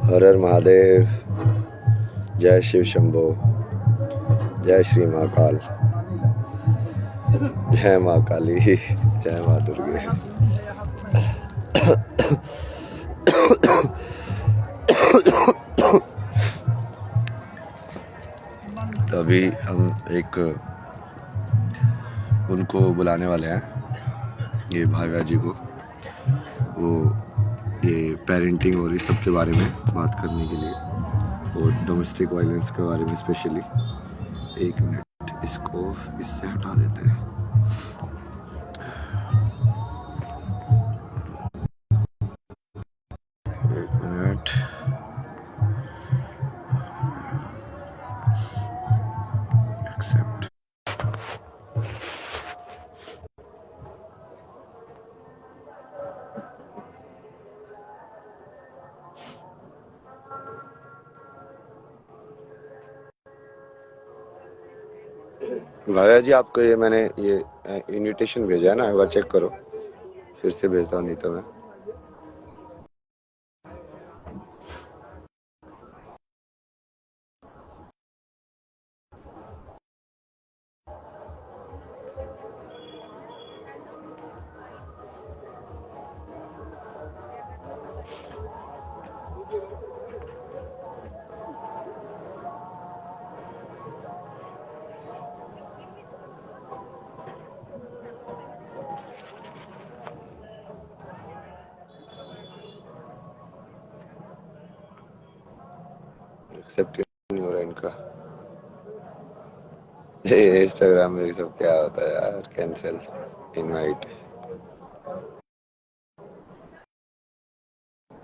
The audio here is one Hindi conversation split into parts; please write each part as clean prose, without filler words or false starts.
हर हर महादेव, जय शिव शंभो, जय श्री महाकाल, जय माँ काली, जय माँ दुर्गे। तो अभी हम एक उनको बुलाने वाले हैं, ये भाव्या जी को, वो ये पेरेंटिंग और इस सब के बारे में बात करने के लिए, और डोमेस्टिक वायलेंस के बारे में स्पेशली। एक मिनट, इसको इससे हटा देते हैं। एक मिनट। एक्सेप्ट। भाया जी, आपको ये मैंने ये इनविटेशन भेजा है ना, एक बार चेक करो, फिर से भेजता हूँ नहीं तो मैं। एक्सेप्ट नहीं हो रहा इनका। इंस्टाग्राम में सब क्या होता है यार, कैंसिल इनवाइट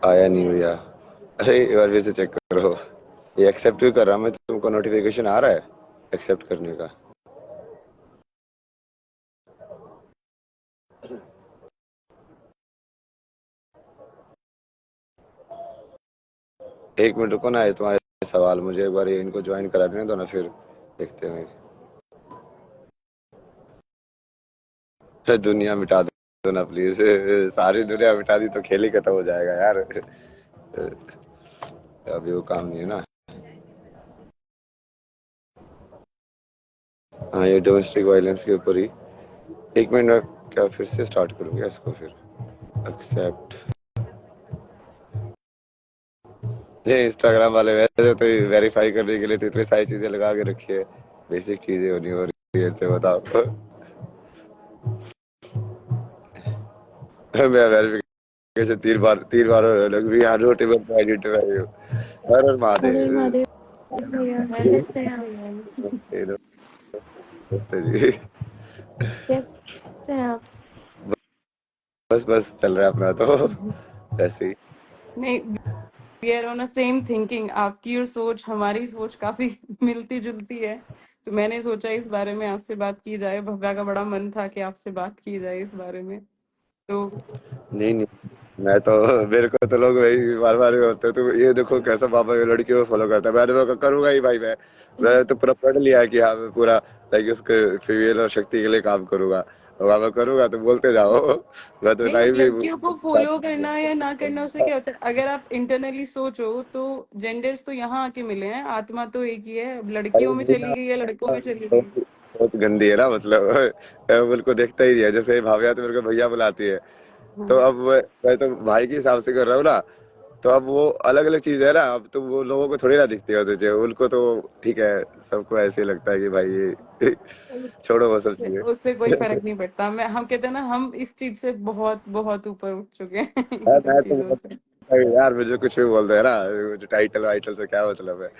आया नहीं भैया। अरे एक बार फिर से चेक करो, ये एक्सेप्ट भी कर रहा मैं, तुमको नोटिफिकेशन आ रहा है एक्सेप्ट करने का? एक मिनट रुको ना, ये तुम्हारे सवाल मुझे एक बार इनको ज्वाइन करा देने दो ना, फिर देखते हैं। दुनिया मिटा दो ना प्लीज, सारी दुनिया मिटा दी तो खेल ही खत्म हो जाएगा यार। अभी वो काम नहीं है ना। हाँ, ये डोमेस्टिक वायलेंस के ऊपर ही। एक मिनट में क्या फिर से स्टार्ट करूंगा इसको, फिर एक्सेप्ट। ये इंस्टाग्राम वाले वैसे तो वेरीफाई करने के लिए तो इतनी सारी चीजें लगा के रखी है, बेसिक चीजें होनी हो रही है, इनसे बताओ। मैं वेरिफिकेशन तीन बार लग भी, हाँ नोटेबल टू आइडेंटिफाई यू। हर हर अरे महादेव। महादेव भैया, कैसे हैं आप? जी, कैसे हैं आप? बस बस चल रहा है अपना तो ऐसे ही। नहीं, we are on a same thinking. आपकी और सोच हमारी सोच काफी मिलती जुलती है, तो मैंने सोचा इस बारे में आपसे बात की जाए। भव्या का बड़ा मन था कि आपसे बात की जाए इस बारे में, तो नहीं नहीं, मैं तो, मेरे को तो लोग वही बार बार होते, तो ये देखो कैसा पापा ये लड़की को फॉलो करता है, मैं करूंगा ही भाई। मैं तो पूरा पढ़ लिया है कि हाँ मैं पूरा लाइक उसके फीमेल और शक्ति के लिए काम करूंगा, और मैं करूंगा तो बोलते जाओ। मैं तो नहीं, अब टाइम भी लड़कियों को फॉलो करना या ना करना उससे क्या होता है? अगर आप इंटरनली सोचो तो जेंडर्स तो यहाँ आके मिले हैं, आत्मा तो एक ही है। अब लड़कियों में चली गई या लड़कों में चली गई। बहुत गंदी है ना, मतलब बिल्कुल को देखता ही नहीं है। जैसे भाविया तो मेरे को भैया बुलाती है, तो हाँ, अब मैं तो भाई के हिसाब से कर रहा हूँ ना, तो अब वो अलग अलग चीज है ना, अब तो वो लोगों को थोड़ी ना दिखती है तुझे, उनको तो ठीक है, सबको ऐसे ही लगता है कि भाई ये छोड़ो वो सब चीजें। उससे कोई फर्क नहीं पड़ता। मैं हम कहते हैं ना, हम इस चीज से बहुत बहुत ऊपर उठ चुके हैं इन सब मैं चीजों से। तो यार मुझे कुछ भी बोलते हैं ना, मुझे टाइटल वाइटल से क्या मतलब है,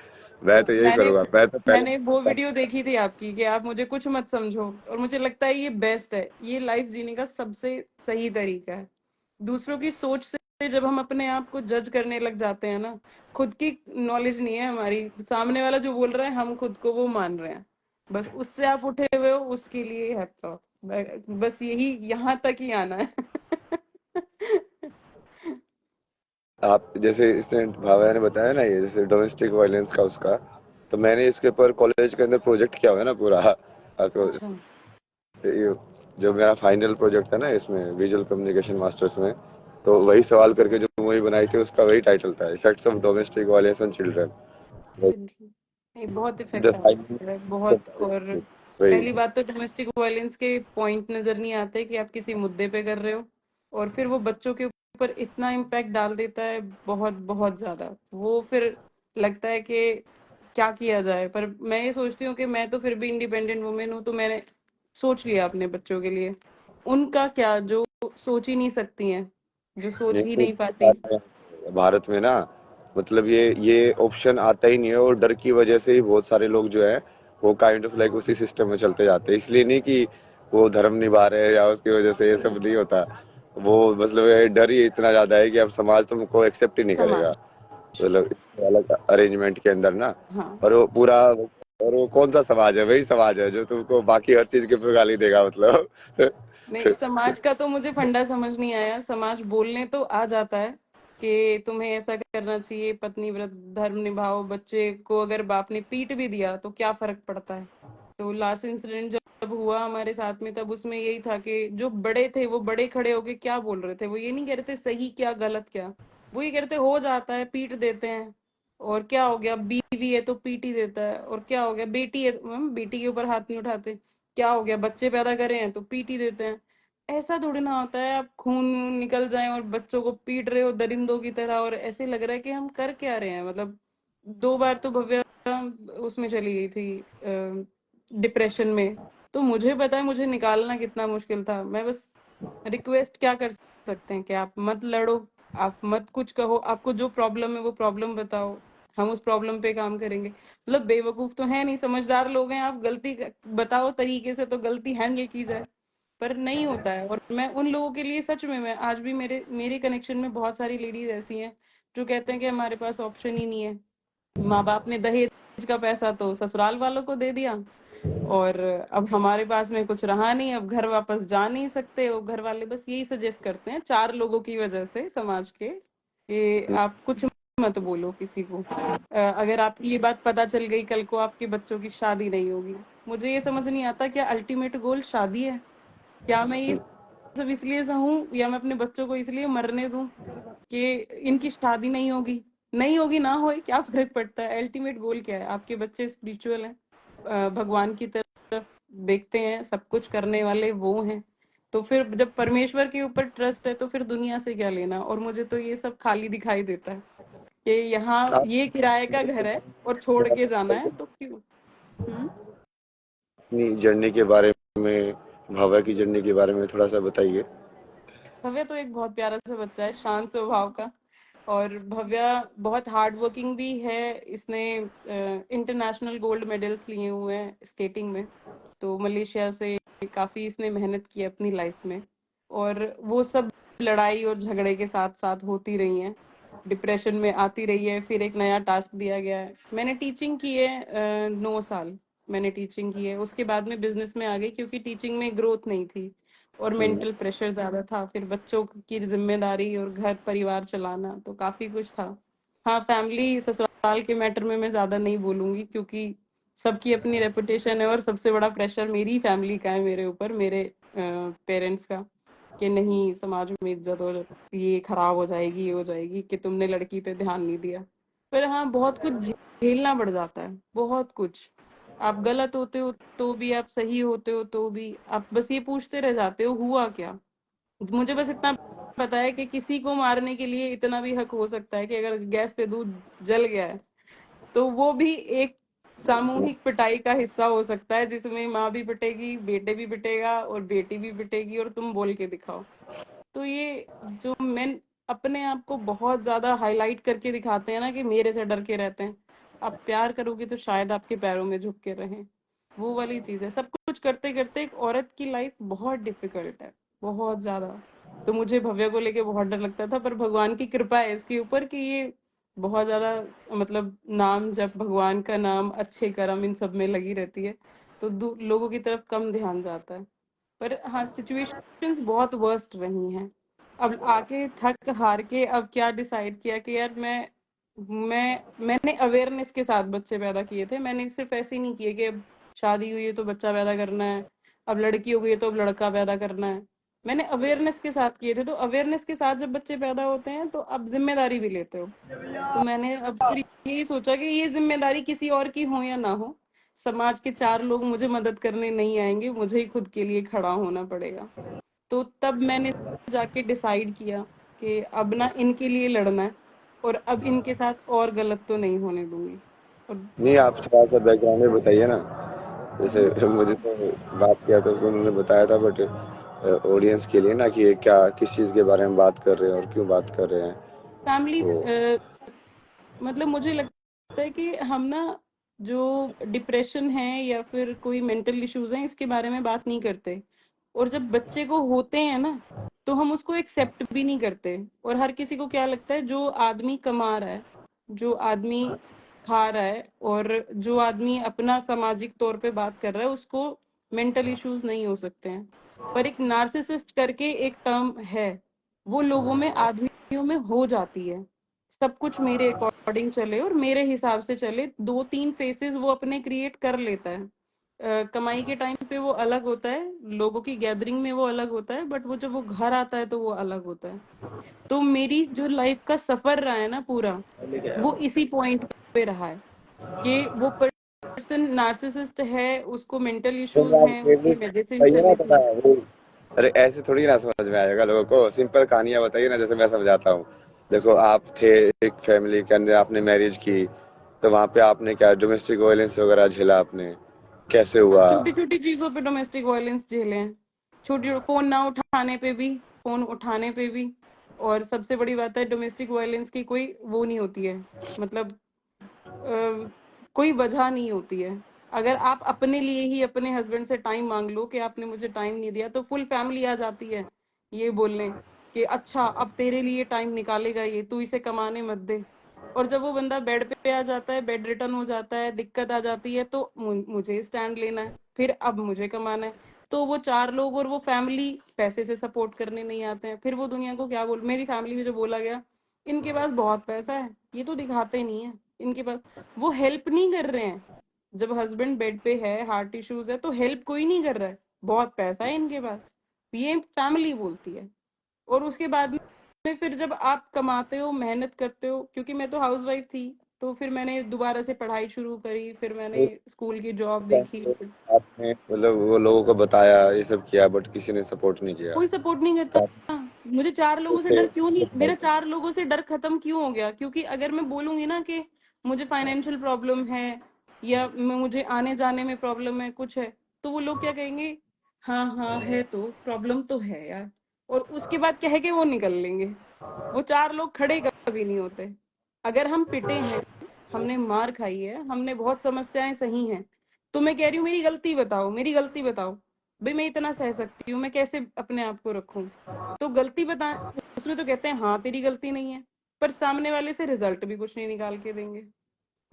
मैं तो यही मैंने करूंगा। मैं तो मैंने पहले वो वीडियो देखी थी आपकी कि आप मुझे कुछ मत समझो, और मुझे लगता है ये बेस्ट है, ये लाइफ जीने का सबसे सही तरीका है। दूसरों की सोच से जब हम अपने आप को जज करने लग जाते हैं ना, खुद की नॉलेज नहीं है हमारी, सामने वाला जो बोल रहा है हम खुद को वो मान रहे हैं, बस उससे आप उठे हुए हो, उसके लिए हैट्स ऑफ। बस यही यहाँ तक ही आना है। आप जैसे इसने भावना ने बताया ना, ये जैसे डोमेस्टिक वायलेंस का उसका, तो मैंने इसके ऊपर कॉलेज के अंदर प्रोजेक्ट किया हुआ है ना पूरा। तो अच्छा। जो मेरा फाइनल प्रोजेक्ट था ना इसमें विजुअल कम्युनिकेशन मास्टर्स में, तो वही सवाल करके जो मूवी बनाई थी उसका वही टाइटल था, effects of domestic violence on children. Children नहीं, बहुत द इफेक्ट आ फाइनल, रहा है बहुत। और वही। पहली बात तो डोमेस्टिक वायलेंस के पॉइंट नजर नहीं आते कि आप किसी मुद्दे पे कर रहे हो, और फिर वो बच्चों के ऊपर इतना इम्पैक्ट डाल देता है, बहुत बहुत ज्यादा। वो फिर लगता है कि क्या किया जाए। पर मैं ये सोचती हूँ कि मैं तो फिर भी इंडिपेंडेंट वुमेन हूँ, तो मैंने सोच लिया अपने बच्चों के लिए। उनका क्या, जो सोच ही नहीं सकती हैं, जो सोच ही नहीं, नहीं पाती। भारत में ना, मतलब ये ऑप्शन आता ही नहीं है, और डर की वजह से ही बहुत सारे लोग जो है वो काइंड ऑफ लाइक उसी सिस्टम में चलते जाते हैं। इसलिए नहीं कि वो धर्म निभा रहे हैं या उसकी वजह से, ये सब नहीं होता। वो मतलब ये डर ही इतना ज्यादा है कि अब समाज तुमको एक्सेप्ट ही नहीं करेगा, समाज, मतलब इस अलग अरेंजमेंट के अंदर ना। हाँ। और वो पूरा, और वो कौन सा समाज है? वही समाज है जो तुमको बाकी हर चीज के ऊपर गाली देगा, मतलब। नहीं, समाज का तो मुझे फंडा समझ नहीं आया। समाज बोलने तो आ जाता है कि तुम्हें ऐसा करना चाहिए, पत्नी व्रत, धर्म निभाओ। बच्चे को अगर बाप ने पीट भी दिया तो क्या फर्क पड़ता है। तो लास्ट इंसिडेंट जब हुआ हमारे साथ में, तब उसमें यही था कि जो बड़े थे वो बड़े खड़े होके क्या बोल रहे थे, वो ये नहीं कह रहे थे सही क्या गलत क्या, वो ये कह रहे थे हो जाता है, पीट देते हैं। और क्या हो गया, बीवी है तो पीट ही देता है। और क्या हो गया, बेटी है, बेटी के ऊपर हाथ नहीं उठाते। क्या हो गया, बच्चे पैदा करे हैं तो पीट ही देते हैं। ऐसा थोड़ी ना होता है, आप खून निकल जाए और बच्चों को पीट रहे हो दरिंदों की तरह, और ऐसे लग रहा है कि हम कर क्या रहे हैं। मतलब 2 बार तो भव्य उसमें चली गई थी डिप्रेशन में। तो मुझे पता है मुझे निकालना कितना मुश्किल था। मैं बस रिक्वेस्ट क्या कर सकते हैं कि आप मत लड़ो, आप मत कुछ कहो, आपको जो प्रॉब्लम है वो प्रॉब्लम बताओ, हम उस प्रॉब्लम पे काम करेंगे। मतलब बेवकूफ तो है नहीं, समझदार लोग हैं। आप गलती बताओ तरीके से तो गलती हैंडल की जाए, पर नहीं होता है। और मैं उन लोगों के लिए सच में, मैं आज भी मेरे मेरे कनेक्शन में बहुत सारी लेडीज ऐसी हैं जो कहते हैं कि हमारे पास ऑप्शन ही नहीं है। माँ बाप ने दहेज का पैसा तो ससुराल वालों को दे दिया, और अब हमारे पास में कुछ रहा नहीं, अब घर वापस जा नहीं सकते। वो घर वाले बस यही सजेस्ट करते हैं, 4 लोगों की वजह से समाज के, कि आप कुछ मत बोलो किसी को। अगर आपकी ये बात पता चल गई, कल को आपके बच्चों की शादी नहीं होगी। मुझे ये समझ नहीं आता, क्या अल्टीमेट गोल शादी है? क्या मैं ये सब इसलिए सहूं, या मैं अपने बच्चों को इसलिए मरने दूं कि इनकी शादी नहीं होगी? नहीं होगी, ना होए, क्या फर्क पड़ता है? अल्टीमेट गोल क्या है? आपके बच्चे स्पिरिचुअल हैं, भगवान की तरफ देखते हैं, सब कुछ करने वाले वो हैं। तो फिर जब परमेश्वर के ऊपर ट्रस्ट है तो फिर दुनिया से क्या लेना। और मुझे तो ये सब खाली दिखाई देता है कि यहाँ आप ये किराए का घर है और छोड़ के जाना है तो क्यों। हम्म। अपनी जर्नी के बारे में, भावा की जर्नी के बारे में थोड़ा सा बताइए। भव्य तो एक बहुत प्यारा सा बच्चा है, शांत स्वभाव का। और भव्य बहुत हार्ड वर्किंग भी है। इसने इंटरनेशनल गोल्ड मेडल्स लिए हुए हैं स्केटिंग में। तो मलेशिया से काफी इसने मेहनत की है अपनी लाइफ में। और वो सब लड़ाई और झगड़े के साथ साथ होती रही हैं, डिप्रेशन में आती रही है। फिर एक नया टास्क दिया गया है। मैंने टीचिंग की है 9 साल, मैंने टीचिंग की है। उसके बाद में बिजनेस में आ गई क्योंकि टीचिंग में ग्रोथ नहीं थी और हम्म। मेंटल प्रेशर ज्यादा था। फिर बच्चों की जिम्मेदारी और घर परिवार चलाना, तो काफी कुछ था। हाँ, फैमिली ससुराल के मैटर में मैं ज्यादा नहीं बोलूंगी क्योंकि सबकी अपनी रेपुटेशन है, और सबसे बड़ा प्रेशर मेरी फैमिली का है मेरे ऊपर, मेरे पेरेंट्स का, कि नहीं समाज में इज्जत और ये खराब हो जाएगी, ये हो जाएगी कि तुमने लड़की पे ध्यान नहीं दिया। पर हाँ, बहुत कुछ झेलना पड़ जाता है, बहुत कुछ। आप गलत होते हो तो भी, आप सही होते हो तो भी, आप बस ये पूछते रह जाते हो हुआ क्या। मुझे बस इतना पता है कि किसी को मारने के लिए इतना भी हक हो सकता है कि अगर गैस पे दूध जल गया है तो वो भी एक सामूहिक पिटाई का हिस्सा हो सकता है, जिसमें माँ भी पिटेगी, बेटे भी पिटेगा और बेटी भी पिटेगी, और तुम बोल के दिखाओ। तो ये जो मेन अपने आप को बहुत ज्यादा हाईलाइट करके दिखाते हैं ना कि मेरे से डर के रहते हैं, आप प्यार करोगे तो शायद आपके पैरों में झुक के रहें। वो वाली चीज है। सब कुछ करते करते एक औरत की लाइफ बहुत डिफिकल्ट है, बहुत ज्यादा। तो मुझे भव्य को लेके बहुत डर लगता था, पर भगवान की कृपा है इसके ऊपर कि ये बहुत ज्यादा, मतलब नाम जब भगवान का नाम, अच्छे कर्म, इन सब में लगी रहती है, तो लोगों की तरफ कम ध्यान जाता है। पर हाँ, सिचुएशंस बहुत वर्स्ट रही हैं। अब आके थक हार के अब क्या डिसाइड किया कि यार मैंने अवेयरनेस के साथ बच्चे पैदा किए थे। मैंने सिर्फ ऐसे ही नहीं किए कि अब शादी हुई है तो बच्चा पैदा करना है, अब लड़की हो गई है तो अब लड़का पैदा करना है। मैंने अवेयरनेस के साथ किए थे, तो अवेयरनेस के साथ जब बच्चे पैदा होते हैं तो आप जिम्मेदारी भी लेते हो। तो मैंने अब फिर यही सोचा कि ये जिम्मेदारी किसी और की हो या ना हो, समाज के 4 लोग मुझे मदद करने नहीं आएंगे, मुझे ही खुद के लिए खड़ा होना पड़ेगा। तो तब मैंने जाके डिसाइड किया कि अब ना इनके लिए लड़ना है, और अब इनके साथ और गलत तो नहीं होने दूंगी। और नहीं, आप थोड़ा सा बैकग्राउंड में बताइए ना, जैसे मुझे तो बात किया तो उन्होंने बताया था, बट ऑडियंस के लिए ना, कि ये क्या किस चीज़ के बारे में बात कर रहे हैं और क्यों बात कर रहे हैं। फैमिली, तो मतलब मुझे लगता है कि हम ना जो डिप्रेशन है या फिर कोई मेंटल इश्यूज हैं इसके बारे में बात नहीं करते, और जब बच्चे को होते हैं ना तो हम उसको एक्सेप्ट भी नहीं करते। और हर किसी को क्या लगता है, जो आदमी कमा रहा है, जो आदमी खा रहा है, और जो आदमी अपना सामाजिक तौर पे बात कर रहा है, उसको मेंटल इश्यूज नहीं हो सकते हैं। पर एक नार्सिसिस्ट करके एक टर्म है, वो लोगों में, आदमियों में हो जाती है। सब कुछ मेरे अकॉर्डिंग चले और मेरे हिसाब से चले, 2-3 फेसेस वो अपने क्रिएट कर लेता है। कमाई के टाइम पे वो अलग होता है, लोगों की गैदरिंग में वो अलग होता है, बट वो जब वो घर आता है तो वो अलग होता है। तो मेरी जो लाइफ का सफर रहा है ना पूरा, वो इसी पॉइंट पे रहा है कि वो पर्सन नार्सिसिस्ट है, उसको मेंटल तुम इश्यूज आप हैं, एक भी उसकी मेडिसिन बताइए ना चली थोड़ा सुई। वो। अरे ऐसे थोड़ी ना समझ में आएगा लोगों को, सिंपल कहानियां बताइए ना, जैसे मैं समझाता हूँ। देखो, आप थे एक फैमिली के अंदर, आपने मैरिज की, तो वहां पे आपने क्या डोमेस्टिक वायलेंस वगैरह झेला आपने, कैसे हाँ, हुआ? छोटी छोटी चीजों पे डोमेस्टिक वायलेंस झेले हैं। छोटी, फोन ना उठाने पे भी, फोन उठाने पे भी। और सबसे बड़ी बात है, डोमेस्टिक वायलेंस की कोई वो नहीं होती है, मतलब अ, कोई वजह नहीं होती है। अगर आप अपने लिए ही अपने हस्बैंड से टाइम मांग लो कि आपने मुझे टाइम नहीं दिया, तो फुल फैमिली आ जाती है ये बोलने कि अच्छा अब तेरे लिए टाइम निकालेगा ये, तू इसे कमाने मत दे। और जब वो बंदा बेड पे आ जाता है, बेड रिटर्न हो जाता है, दिक्कत आ जाती है, तो मुझे स्टैंड लेना है, फिर अब मुझे कमाना है। तो वो 4 लोग और वो फैमिली पैसे से सपोर्ट करने नहीं आते हैं। फिर वो दुनिया को क्या बोल, मेरी फैमिली में जो बोला गया, इनके पास बहुत पैसा है, ये तो दिखाते नहीं है इनके पास। वो हेल्प नहीं कर रहे हैं। जब हस्बैंड बेड पे है, हार्ट इश्यूज है, तो हेल्प कोई नहीं कर रहा है, बहुत पैसा है इनके पास, ये फैमिली बोलती है। और उसके बाद में फिर जब आप कमाते हो, मेहनत करते हो, क्योंकि मैं तो हाउसवाइफ थी, तो फिर मैंने दोबारा से पढ़ाई शुरू करी, फिर मैंने स्कूल की जॉब देखी। आपने मतलब वो लोगों को बताया, ये सब किया, बट किसी ने सपोर्ट नहीं किया। कोई सपोर्ट नहीं करता। मुझे 4 लोगों से ओके। डर क्यों नहीं, मेरा 4 लोगों से डर खत्म क्यों हो गया, क्योंकि अगर मैं बोलूंगी ना कि मुझे फाइनेंशियल प्रॉब्लम है, या मुझे आने जाने में प्रॉब्लम है, कुछ है, तो वो लोग क्या कहेंगे, हाँ हाँ है, तो प्रॉब्लम तो है यार, और उसके बाद कह के वो निकल लेंगे। वो 4 लोग खड़े कभी नहीं होते। अगर हम पिटे हैं, हमने मार खाई है, हमने बहुत समस्याएं सही हैं, तो मैं कह रही हूँ मेरी गलती बताओ, मेरी गलती बताओ। भाई मैं इतना सह सकती हूँ, मैं कैसे अपने आप को रखूं। तो गलती बता, उसमें तो कहते हैं हाँ तेरी गलती नहीं है, पर सामने वाले से रिजल्ट भी कुछ नहीं निकाल के देंगे।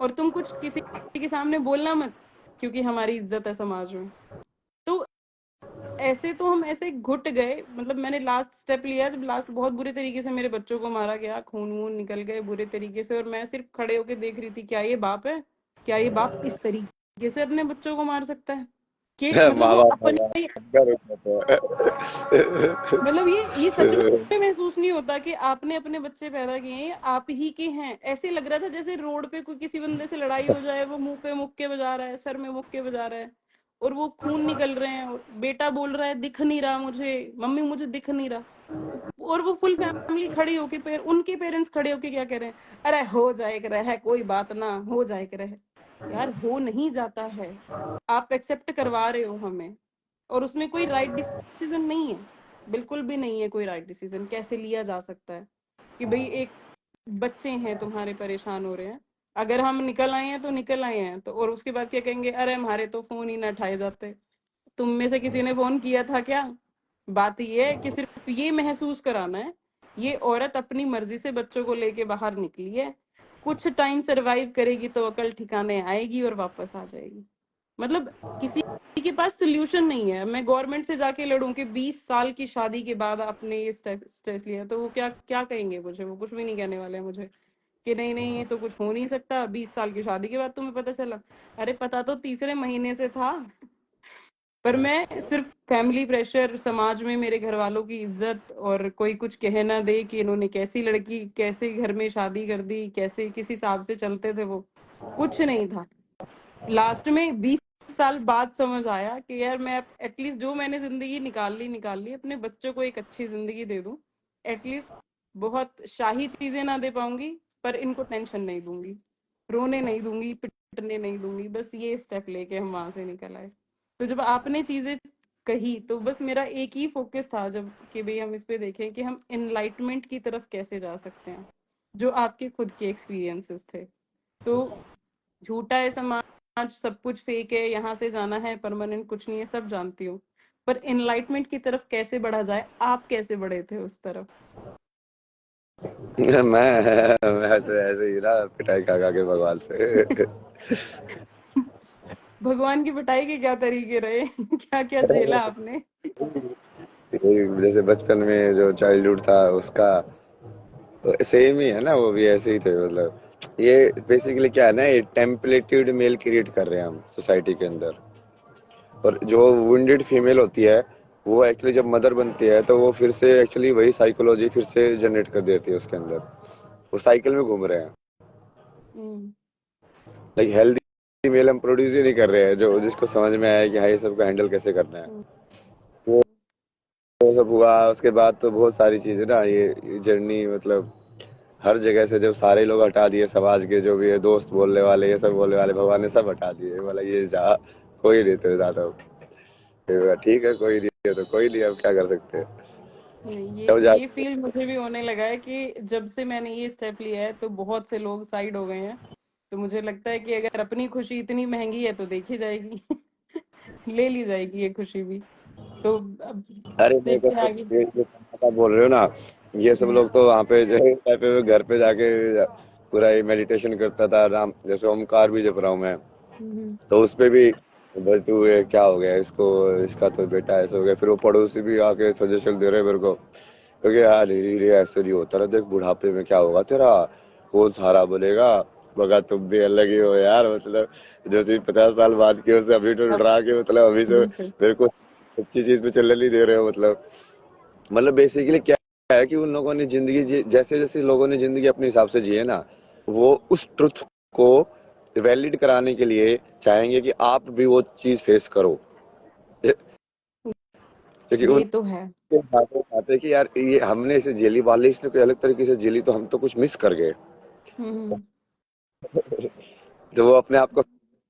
और तुम कुछ किसी के सामने बोलना मत, क्योंकि हमारी इज्जत है समाज में। तो ऐसे तो हम ऐसे घुट गए, मतलब मैंने लास्ट स्टेप लिया जब लास्ट बहुत बुरे तरीके से मेरे बच्चों को मारा गया, खून वून निकल गए बुरे तरीके से, और मैं सिर्फ खड़े होके देख रही थी, क्या ये बाप है, क्या ये बाप इस तरीके से अपने बच्चों को मार सकता है, कि मतलब माँ वो बाप अपने, मतलब ये सच में महसूस नहीं होता कि आपने अपने बच्चे पैदा किए हैं, ये आप ही के हैं। ऐसे लग रहा था जैसे रोड पे कोई किसी बंदे से लड़ाई हो जाए, वो मुंह पे मुक्के बजा रहा है, सर में मुक्के बजा रहा है, और वो खून निकल रहे हैं, और बेटा बोल रहा है दिख नहीं रहा मुझे, मम्मी मुझे दिख नहीं रहा। और वो फुल फैमिली खड़ी होके, उनके पेरेंट्स खड़े होके क्या कह रहे हैं, अरे हो जाएगा रहे, कोई बात ना, हो जाएगा रहे। यार हो नहीं जाता है, आप एक्सेप्ट करवा रहे हो हमें, और उसमें कोई राइट डिसीजन नहीं है, बिल्कुल भी नहीं है कोई राइट डिसीजन। कैसे लिया जा सकता है कि भाई एक बच्चे हैं तुम्हारे परेशान हो रहे हैं, अगर हम निकल आए हैं तो निकल आए हैं, तो और उसके बाद क्या कहेंगे, अरे हमारे तो फोन ही ना उठाए जाते। तुम में से किसी ने फोन किया था क्या? बात ये है कि सिर्फ ये महसूस कराना है, ये औरत अपनी मर्जी से बच्चों को लेके बाहर निकली है, कुछ टाइम सरवाइव करेगी तो अकल ठिकाने आएगी और वापस आ जाएगी। मतलब किसी के पास सोल्यूशन नहीं है। मैं गवर्नमेंट से जाके लड़ूं कि 20 साल की शादी के बाद आपने ये स्ट्रेस लिया, तो वो क्या क्या कहेंगे मुझे, वो कुछ भी नहीं कहने वाले हैं मुझे, कि नहीं नहीं ये तो कुछ हो नहीं सकता, 20 साल की शादी के बाद तुम्हें पता चला। अरे पता तो तीसरे महीने से था, पर मैं सिर्फ फैमिली प्रेशर, समाज में मेरे घर वालों की इज्जत, और कोई कुछ कह ना दे कि इन्होंने कैसी लड़की, कैसे घर में शादी कर दी, कैसे किस हिसाब से चलते थे वो, कुछ नहीं था। लास्ट में 20 साल बाद समझ आया कि यार मैं एटलीस्ट जो मैंने जिंदगी निकाल ली, अपने बच्चों को एक अच्छी जिंदगी दे दूं। एटलीस्ट बहुत शाही चीजें ना दे पाऊंगी, पर इनको टेंशन नहीं दूंगी, रोने नहीं दूंगी, पिटने नहीं दूंगी। बस ये स्टेप लेके हम वहां से निकल आए। तो जब आपने चीजें कही तो बस मेरा एक ही फोकस था जब, कि भाई हम इस पे देखें कि हम एनलाइटमेंट की तरफ कैसे जा सकते हैं, जो आपके खुद के एक्सपीरियंसेस थे। तो झूठा है समाज, सब कुछ फेक है, यहाँ से जाना है, परमानेंट कुछ नहीं है, सब जानती हूँ। पर एनलाइटमेंट की तरफ कैसे बढ़ा जाए, आप कैसे बढ़े थे उस तरफ? मैं तो ऐसे ही ना, पिटाई खा खा के भगवान से। भगवान की पिटाई के क्या तरीके रहे? क्या क्या झेला आपने? यही जैसे बचपन में जो चाइल्डहुड था उसका सेम ही है ना, वो भी ऐसे ही थे मतलब। ये बेसिकली क्या है ना, ये टेम्पलेटेड मेल क्रिएट कर रहे हैं हम सोसाइटी के अंदर। और जो वुंडेड फीमेल होती है, वो एक्चुअली जब मदर बनती है तो वो फिर से एक्चुअली वही साइकोलॉजी फिर से जनरेट कर देती है उसके अंदर। वो साइकिल में घूम रहे हैं। हम्म। लाइक हेल्दी मेल हम प्रोड्यूस ही नहीं कर रहे हैं, जो जिसको समझ में आया कि हाँ ये सबको हैंडल कैसे करना है। हम्म। वो सब हुआ उसके बाद तो बहुत सारी चीजें ना, ये जर्नी मतलब हर जगह से जब सारे लोग हटा दिए, समाज के जो भी है, दोस्त बोलने वाले, ये सब बोलने वाले, भगवान ने सब हटा दिए। बोला ये जा, कोई नहीं तेरे साथ अब। फिर बोला, ठीक है कोई नहीं है तो कोई नहीं, अब क्या कर सकते हैं। नहीं, तब जा ये फील मुझे भी होने लगा है कि जब से मैंने ये स्टेप लिया है तो बहुत से लोग साइड हो गए हैं। तो मुझे लगता है कि अगर अपनी खुशी इतनी महंगी है तो देखी जाएगी। ले ली जाएगी ये खुशी भी। तो अब अरे मेरे को देखते हैं तो आगे। ये जो आप बोल रहे हो ना, ये सब हम्म। लोग तो वहाँ पे जो है पे घर पे जाके पूरा ये मेडिटेशन करता था राम, जैसे ओमकार भी जप रहा हूँ मैं। हम्म। तो उस पे भी भाई तू ये क्या हो गया इसको, इसका तो बेटा ऐसा हो गया। फिर वो पड़ोसी भी आके सजेशन दे रहे हैं मेरे को, क्योंकि यार ये ऐसे नहीं होता ना, देख बुढ़ापे में क्या होगा तेरा, कौन सहारा बनेगा। मगर तुम भी अलग ही हो यार, मतलब जो चीज 50 साल बाद की उसे अभी तो डरा के, मतलब अभी से अभी से। मेरे को अच्छी चीज पे चलने नहीं दे रहे हो। मतलब बेसिकली क्या है कि उन लोगों ने जिंदगी जैसे जैसे लोगों ने जिंदगी अपने हिसाब से जी है ना, वो उस ट्रुथ को वैलिड कराने के लिए चाहेंगे कि आप भी वो चीज फेस करो। क्योंकि ये तो है। उनके हाथों हाथ है कि यार ये हमने इसे झेली, वाले इसने कोई अलग तरीके से झेली, तो हम तो कुछ मिस कर गए। हम्म। तो वो अपने आप को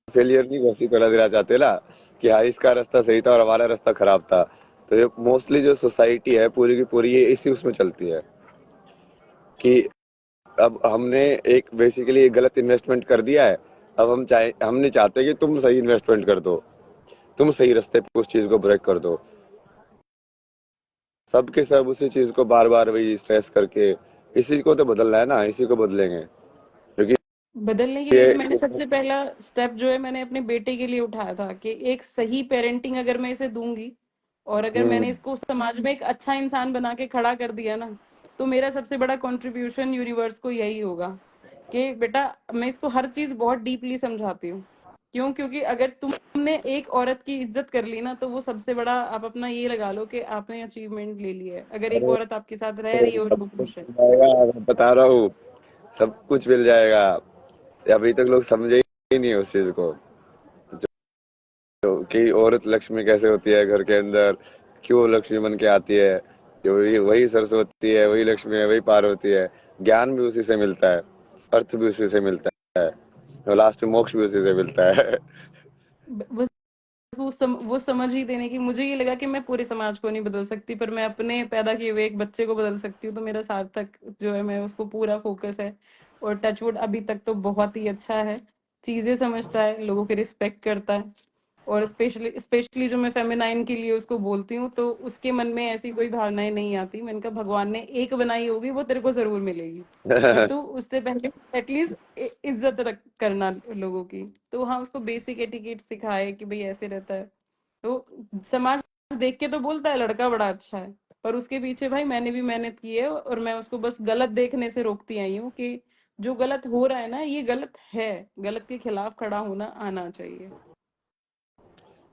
फेलियर नहीं घोषित करा देना चाहते ना, कि हाँ इसका रास्ता सही था और हमारा रास्ता खराब था। तो ये मोस्टली जो सोसाइटी है पूरी की पूरी ये इसी उसमें चलती है कि अब हमने एक बेसिकली गलत इन्वेस्टमेंट कर दिया है। अब हम नहीं चाहते कि तुम सही इन्वेस्टमेंट कर दो, तुम सही रास्ते पे उस चीज को ब्रेक कर दो। सबके सब उसी चीज को बार बार वही स्ट्रेस करके, इसी को तो बदलना है ना, इसी को बदलेंगे क्योंकि बदलने के लिए ये तो मैंने सबसे पहला स्टेप जो है मैंने अपने बेटे के लिए उठाया था कि एक सही पेरेंटिंग अगर मैं इसे दूंगी, और अगर मैंने हम्म, इसको समाज में एक अच्छा इंसान बना के खड़ा कर दिया ना, तो मेरा सबसे बड़ा कंट्रीब्यूशन यूनिवर्स को यही होगा कि बेटा, मैं इसको हर चीज बहुत डीपली समझाती हूँ। क्यों? क्योंकि अगर तुमने एक औरत की इज्जत कर ली ना, तो वो सबसे बड़ा, आप अपना ये लगा लो कि आपने अचीवमेंट ले लिया है, अगर एक अरे औरत आपके साथ रह रही है और सब वो कुछ खुश है। मिल जाएगा, मैं बता रहा हूँ, सब कुछ मिल जाएगा। अभी तक लोग समझे ही नहीं उस चीज को, कि औरत लक्ष्मी कैसे होती है घर के अंदर, क्यों लक्ष्मी बन के आती है, कि वही वही सरस्वती है, वही लक्ष्मी है, वही पार्वती है। ज्ञान भी उसी से मिलता है, अर्थ भी उसी से मिलता है, और लास्ट में मोक्ष भी उसी से मिलता है। बस वो समझ ही देने की, मुझे ये लगा कि मैं पूरे समाज को नहीं बदल सकती, पर मैं अपने पैदा किए हुए एक बच्चे को बदल सकती हूँ। तो मेरा सार्थक जो है, मैं उसको पूरा फोकस है। और टचवुड अभी तक तो बहुत ही अच्छा है, चीजें समझता है, लोगों की रिस्पेक्ट करता है। और स्पेशली स्पेशली जो मैं फेमिनाइन के लिए उसको बोलती हूँ, तो उसके मन में ऐसी कोई भावनाएं नहीं आती। मैंने कहा भगवान ने एक बनाई होगी, वो तेरे को जरूर मिलेगी, पर तू उससे पहले एटलीस्ट इज्जत रख करना लोगों की। तो हाँ, उसको बेसिक एटिकेट सिखाए कि भाई ऐसे रहता है। तो समाज देख के तो बोलता है लड़का बड़ा अच्छा है, पर उसके पीछे भाई मैंने भी मेहनत की है, और मैं उसको बस गलत देखने से रोकती आई हूँ कि जो गलत हो रहा है ना, ये गलत है, गलत के खिलाफ खड़ा होना आना चाहिए।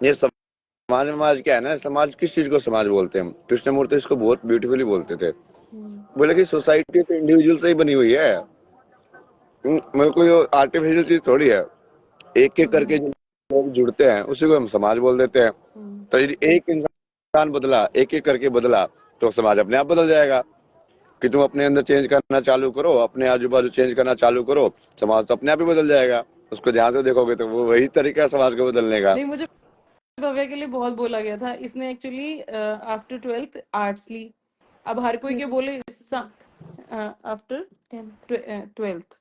ये सब समाज क्या है ना, समाज किस चीज को समाज बोलते हैं? कृष्णमूर्ति इसको बहुत ब्यूटीफुली बोलते थे। हम्म, बोले कि सोसाइटी तो इंडिविजुअल से ही बनी हुई है। मेरे को ये आर्टिफिशियल चीज थोड़ी है। एक एक करके जो लोग जुड़ते हैं उसी को हम समाज बोल देते हैं। हम्म। तो यदि एक इंसान बदला, एक एक करके बदला, तो समाज अपने आप बदल जाएगा। कि तुम अपने अंदर चेंज करना चालू करो, अपने आजू बाजू चेंज करना चालू करो, समाज तो अपने आप ही बदल जाएगा। उसको ध्यान से देखोगे तो वो वही तरीका है समाज को बदलने का। नहीं, मुझे भव्य के लिए बहुत बोला गया था। इसने एक्चुअली आफ्टर 12th आर्ट्स ली। अब हर कोई के बोले after 10th 12th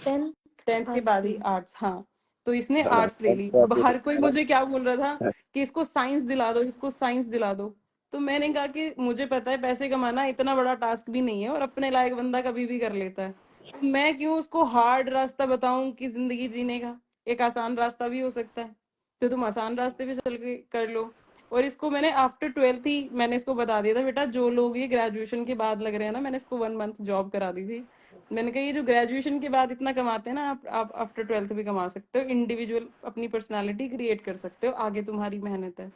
10th 10th के आर्ट्स बाद ही ली। आर्ट्स, हाँ। तो इसने हाँ, आर्ट्स ले ली। अब हर कोई मुझे क्या बोल रहा था कि इसको साइंस दिला दो, इसको साइंस दिला दो। तो मैंने कहा कि मुझे पता है पैसे कमाना इतना बड़ा टास्क भी नहीं है, और अपने लायक बंदा कभी भी कर लेता है। तो मैं क्यों उसको हार्ड रास्ता बताऊं कि जिंदगी जीने का एक आसान रास्ता भी हो सकता है। तो तुम आसान रास्ते पे चल के कर लो। और इसको मैंने आफ्टर 12th ही मैंने इसको बता दिया था, बेटा जो लोग ये ग्रेजुएशन के बाद लग रहे हैं ना, मैंने इसको 1 मंथ जॉब करा दी थी। मैंने कहा ये जो ग्रेजुएशन के बाद इतना कमाते हैं ना, आप आफ्टर 12th भी कमा सकते हो। इंडिविजुअल अपनी पर्सनालिटी क्रिएट कर सकते हो, आगे तुम्हारी मेहनत है।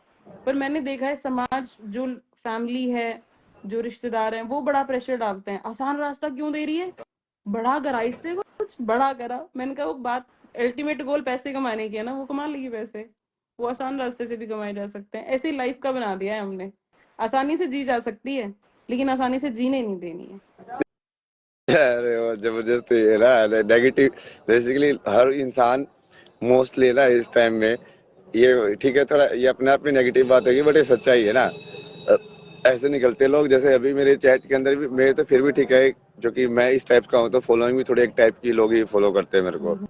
पर मैंने देखा है समाज, जो फैमिली है, जो रिश्तेदार हैं, वो बड़ा प्रेशर डालते हैं। आसान रास्ता क्यों दे रही है, बड़ा करा इससे, कुछ बड़ा करा। मैंने कहा वो बात, अल्टीमेट गोल पैसे कमाने की है ना, वो कमा लेगी पैसे। वो आसान रास्ते से भी कमाए जा सकते हैं। ऐसी लाइफ का बना दिया है हमने। आसानी से जी जा सकती है, लेकिन आसानी से जीने नहीं देनी है। अरे वो जबरदस्ती है ना, नेगेटिव। बेसिकली हर इंसान मोस्टली ना इस टाइम में, ये ठीक है, थोड़ा ये अपने आप में नेगेटिव बात होगी, बट ये सच्चाई है ना। अ, ऐसे निकलते लोग, जैसे अभी मेरे चैट के अंदर भी, मेरे तो फिर भी ठीक है, जो कि मैं इस टाइप का हूँ, तो फॉलोइंग भी थोड़े एक टाइप की लोग ही फॉलो करते हैं मेरे को, हम्म,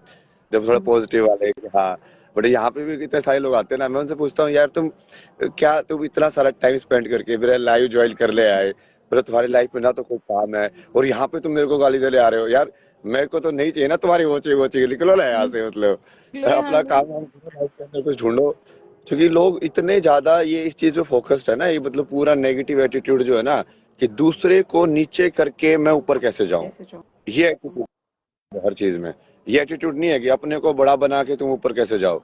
जब थोड़ा हम्म, पॉजिटिव वाले कि हाँ। बट यहाँ पे भी कितने सारे लोग आते हैं ना, मैं उनसे पूछता हूँ यार तुम इतना सारा टाइम स्पेंड करके मेरा लाइव ज्वाइन कर ले आए, मतलब तुम्हारी लाइफ में ना तो कोई काम है, और यहाँ पे तुम मेरे को गाली दे ले आ रहे हो यार। मेरे को तो नहीं चाहिए ना तुम्हारी वोची वोची, निकलो ना यहाँ से, मतलब निकलो यहाँ अपना से। काम वाम करो, लाइफ के अंदर कुछ ढूंढो। क्योंकि लोग इतने ज्यादा ये इस चीज पे फोकस्ड है ना, ये मतलब पूरा नेगेटिव एटीट्यूड जो है ना, कि दूसरे को नीचे करके मैं ऊपर कैसे जाऊं, कैसे जाऊं। ये एटीट्यूड है हर चीज में। ये एटीट्यूड नहीं है कि अपने को बड़ा बना के तुम ऊपर कैसे जाओ।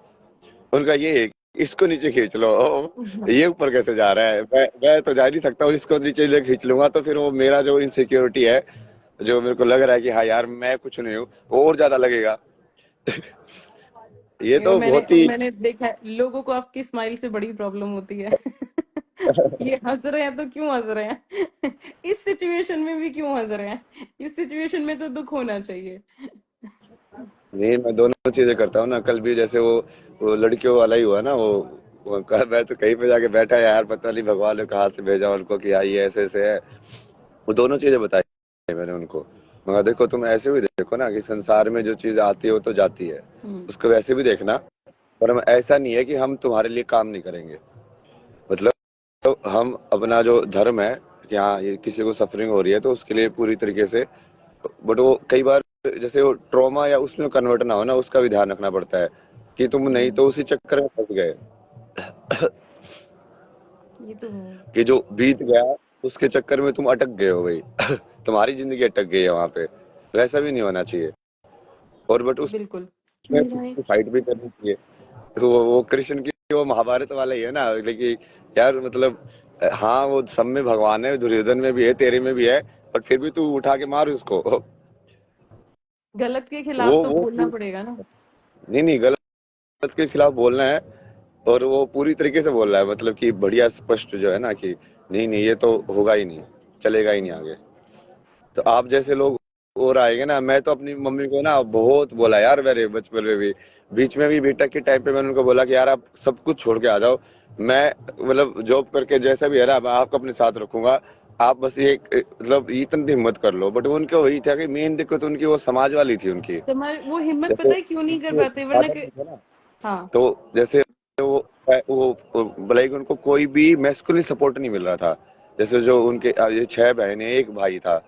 उनका ये है कि इसको नीचे खींच लो, ये ऊपर कैसे जा रहा है, मैं तो जा नहीं सकता, और इसको नीचे ले खींच लूंगा तो फिर वो मेरा जो इनसिक्योरिटी है, जो मेरे को लग रहा है कि हाँ यार मैं कुछ नहीं हूँ, वो और ज्यादा लगेगा। ये ये तो मैंने बहुत ही मैंने देखा है, लोगों को आपकी स्माइल से बड़ी प्रॉब्लम होती है। ये हंस रहे हैं तो क्यों हंस रहे हैं? इस सिचुएशन में भी क्यों हंस रहे हैं? इस सिचुएशन में तो दुख होना चाहिए। नहीं, मैं दोनों चीजें करता हूँ ना। कल भी जैसे वो लड़कियों वाला ही हुआ ना, वो कल मैं तो कहीं पे जाके बैठा यार, पता नहीं भगवान ने कहाँ से भेजा उनको कि आई ऐसे ऐसे है। वो दोनों चीजें बताई मैंने उनको। मगर देखो, तुम ऐसे भी देखो ना कि संसार में जो चीज आती है वो तो जाती है, हम्म, उसको वैसे भी देखना। पर हम ऐसा नहीं है कि हम तुम्हारे लिए काम नहीं करेंगे, मतलब हम अपना जो धर्म है कि हाँ ये किसी को सफरिंग हो रही है तो उसके लिए पूरी तरीके से। बट वो कई बार जैसे वो ट्रॉमा या उसमें कन्वर्ट ना हो ना, उसका भी ध्यान रखना पड़ता है कि तुम नहीं हम्म, तो उसी चक्कर में फंस गए, ये तो है। कि जो बीत गया उसके चक्कर में तुम अटक गए हो भाई। तुम्हारी जिंदगी अटक गई है वहां पे। वैसा भी नहीं होना चाहिए। और बट बिल्कुल। उसमें राइट। फाइट भी करनी चाहिए। तो वो कृष्ण की वो महाभारत वाला ही है ना, लेकिन यार मतलब हाँ वो सब में भगवान है, दुर्योधन में भी है, तेरे में भी है, बट फिर भी तू उठा के मार उसको। गलत के खिलाफ तो वो बोलना पड़ेगा ना। नहीं नहीं, गलत के खिलाफ बोलना है, और वो पूरी तरीके से बोल रहा है, मतलब कि बढ़िया स्पष्ट जो है ना कि नहीं नहीं ये तो होगा ही नहीं, चलेगा ही नहीं आगे। तो आप जैसे लोग और आएंगे ना, मैं तो अपनी मम्मी को ना बहुत बोला यार, मेरे बचपन में भी, बीच में भी बीटेक के टाइम पे मैंने उनको बोला कि यार आप सब कुछ छोड़ के आ जाओ, मैं मतलब जॉब करके जैसा भी है ना मैं आपको अपने साथ रखूंगा, आप बस ये मतलब इतनी हिम्मत कर लो। बट उनको वही था कि मेन दिक्कत उनकी वो समाज वाली थी उनकी। समाज वो हिम्मत जैसे पता है क्यों नहीं कर पाते, वरना फादर के, नहीं थे ना, हाँ। तो जैसे लाइक उनको कोई भी मैस्कुलिन सपोर्ट नहीं मिल रहा था। जैसे जो उनके ये 6 बहनें, एक भाई था,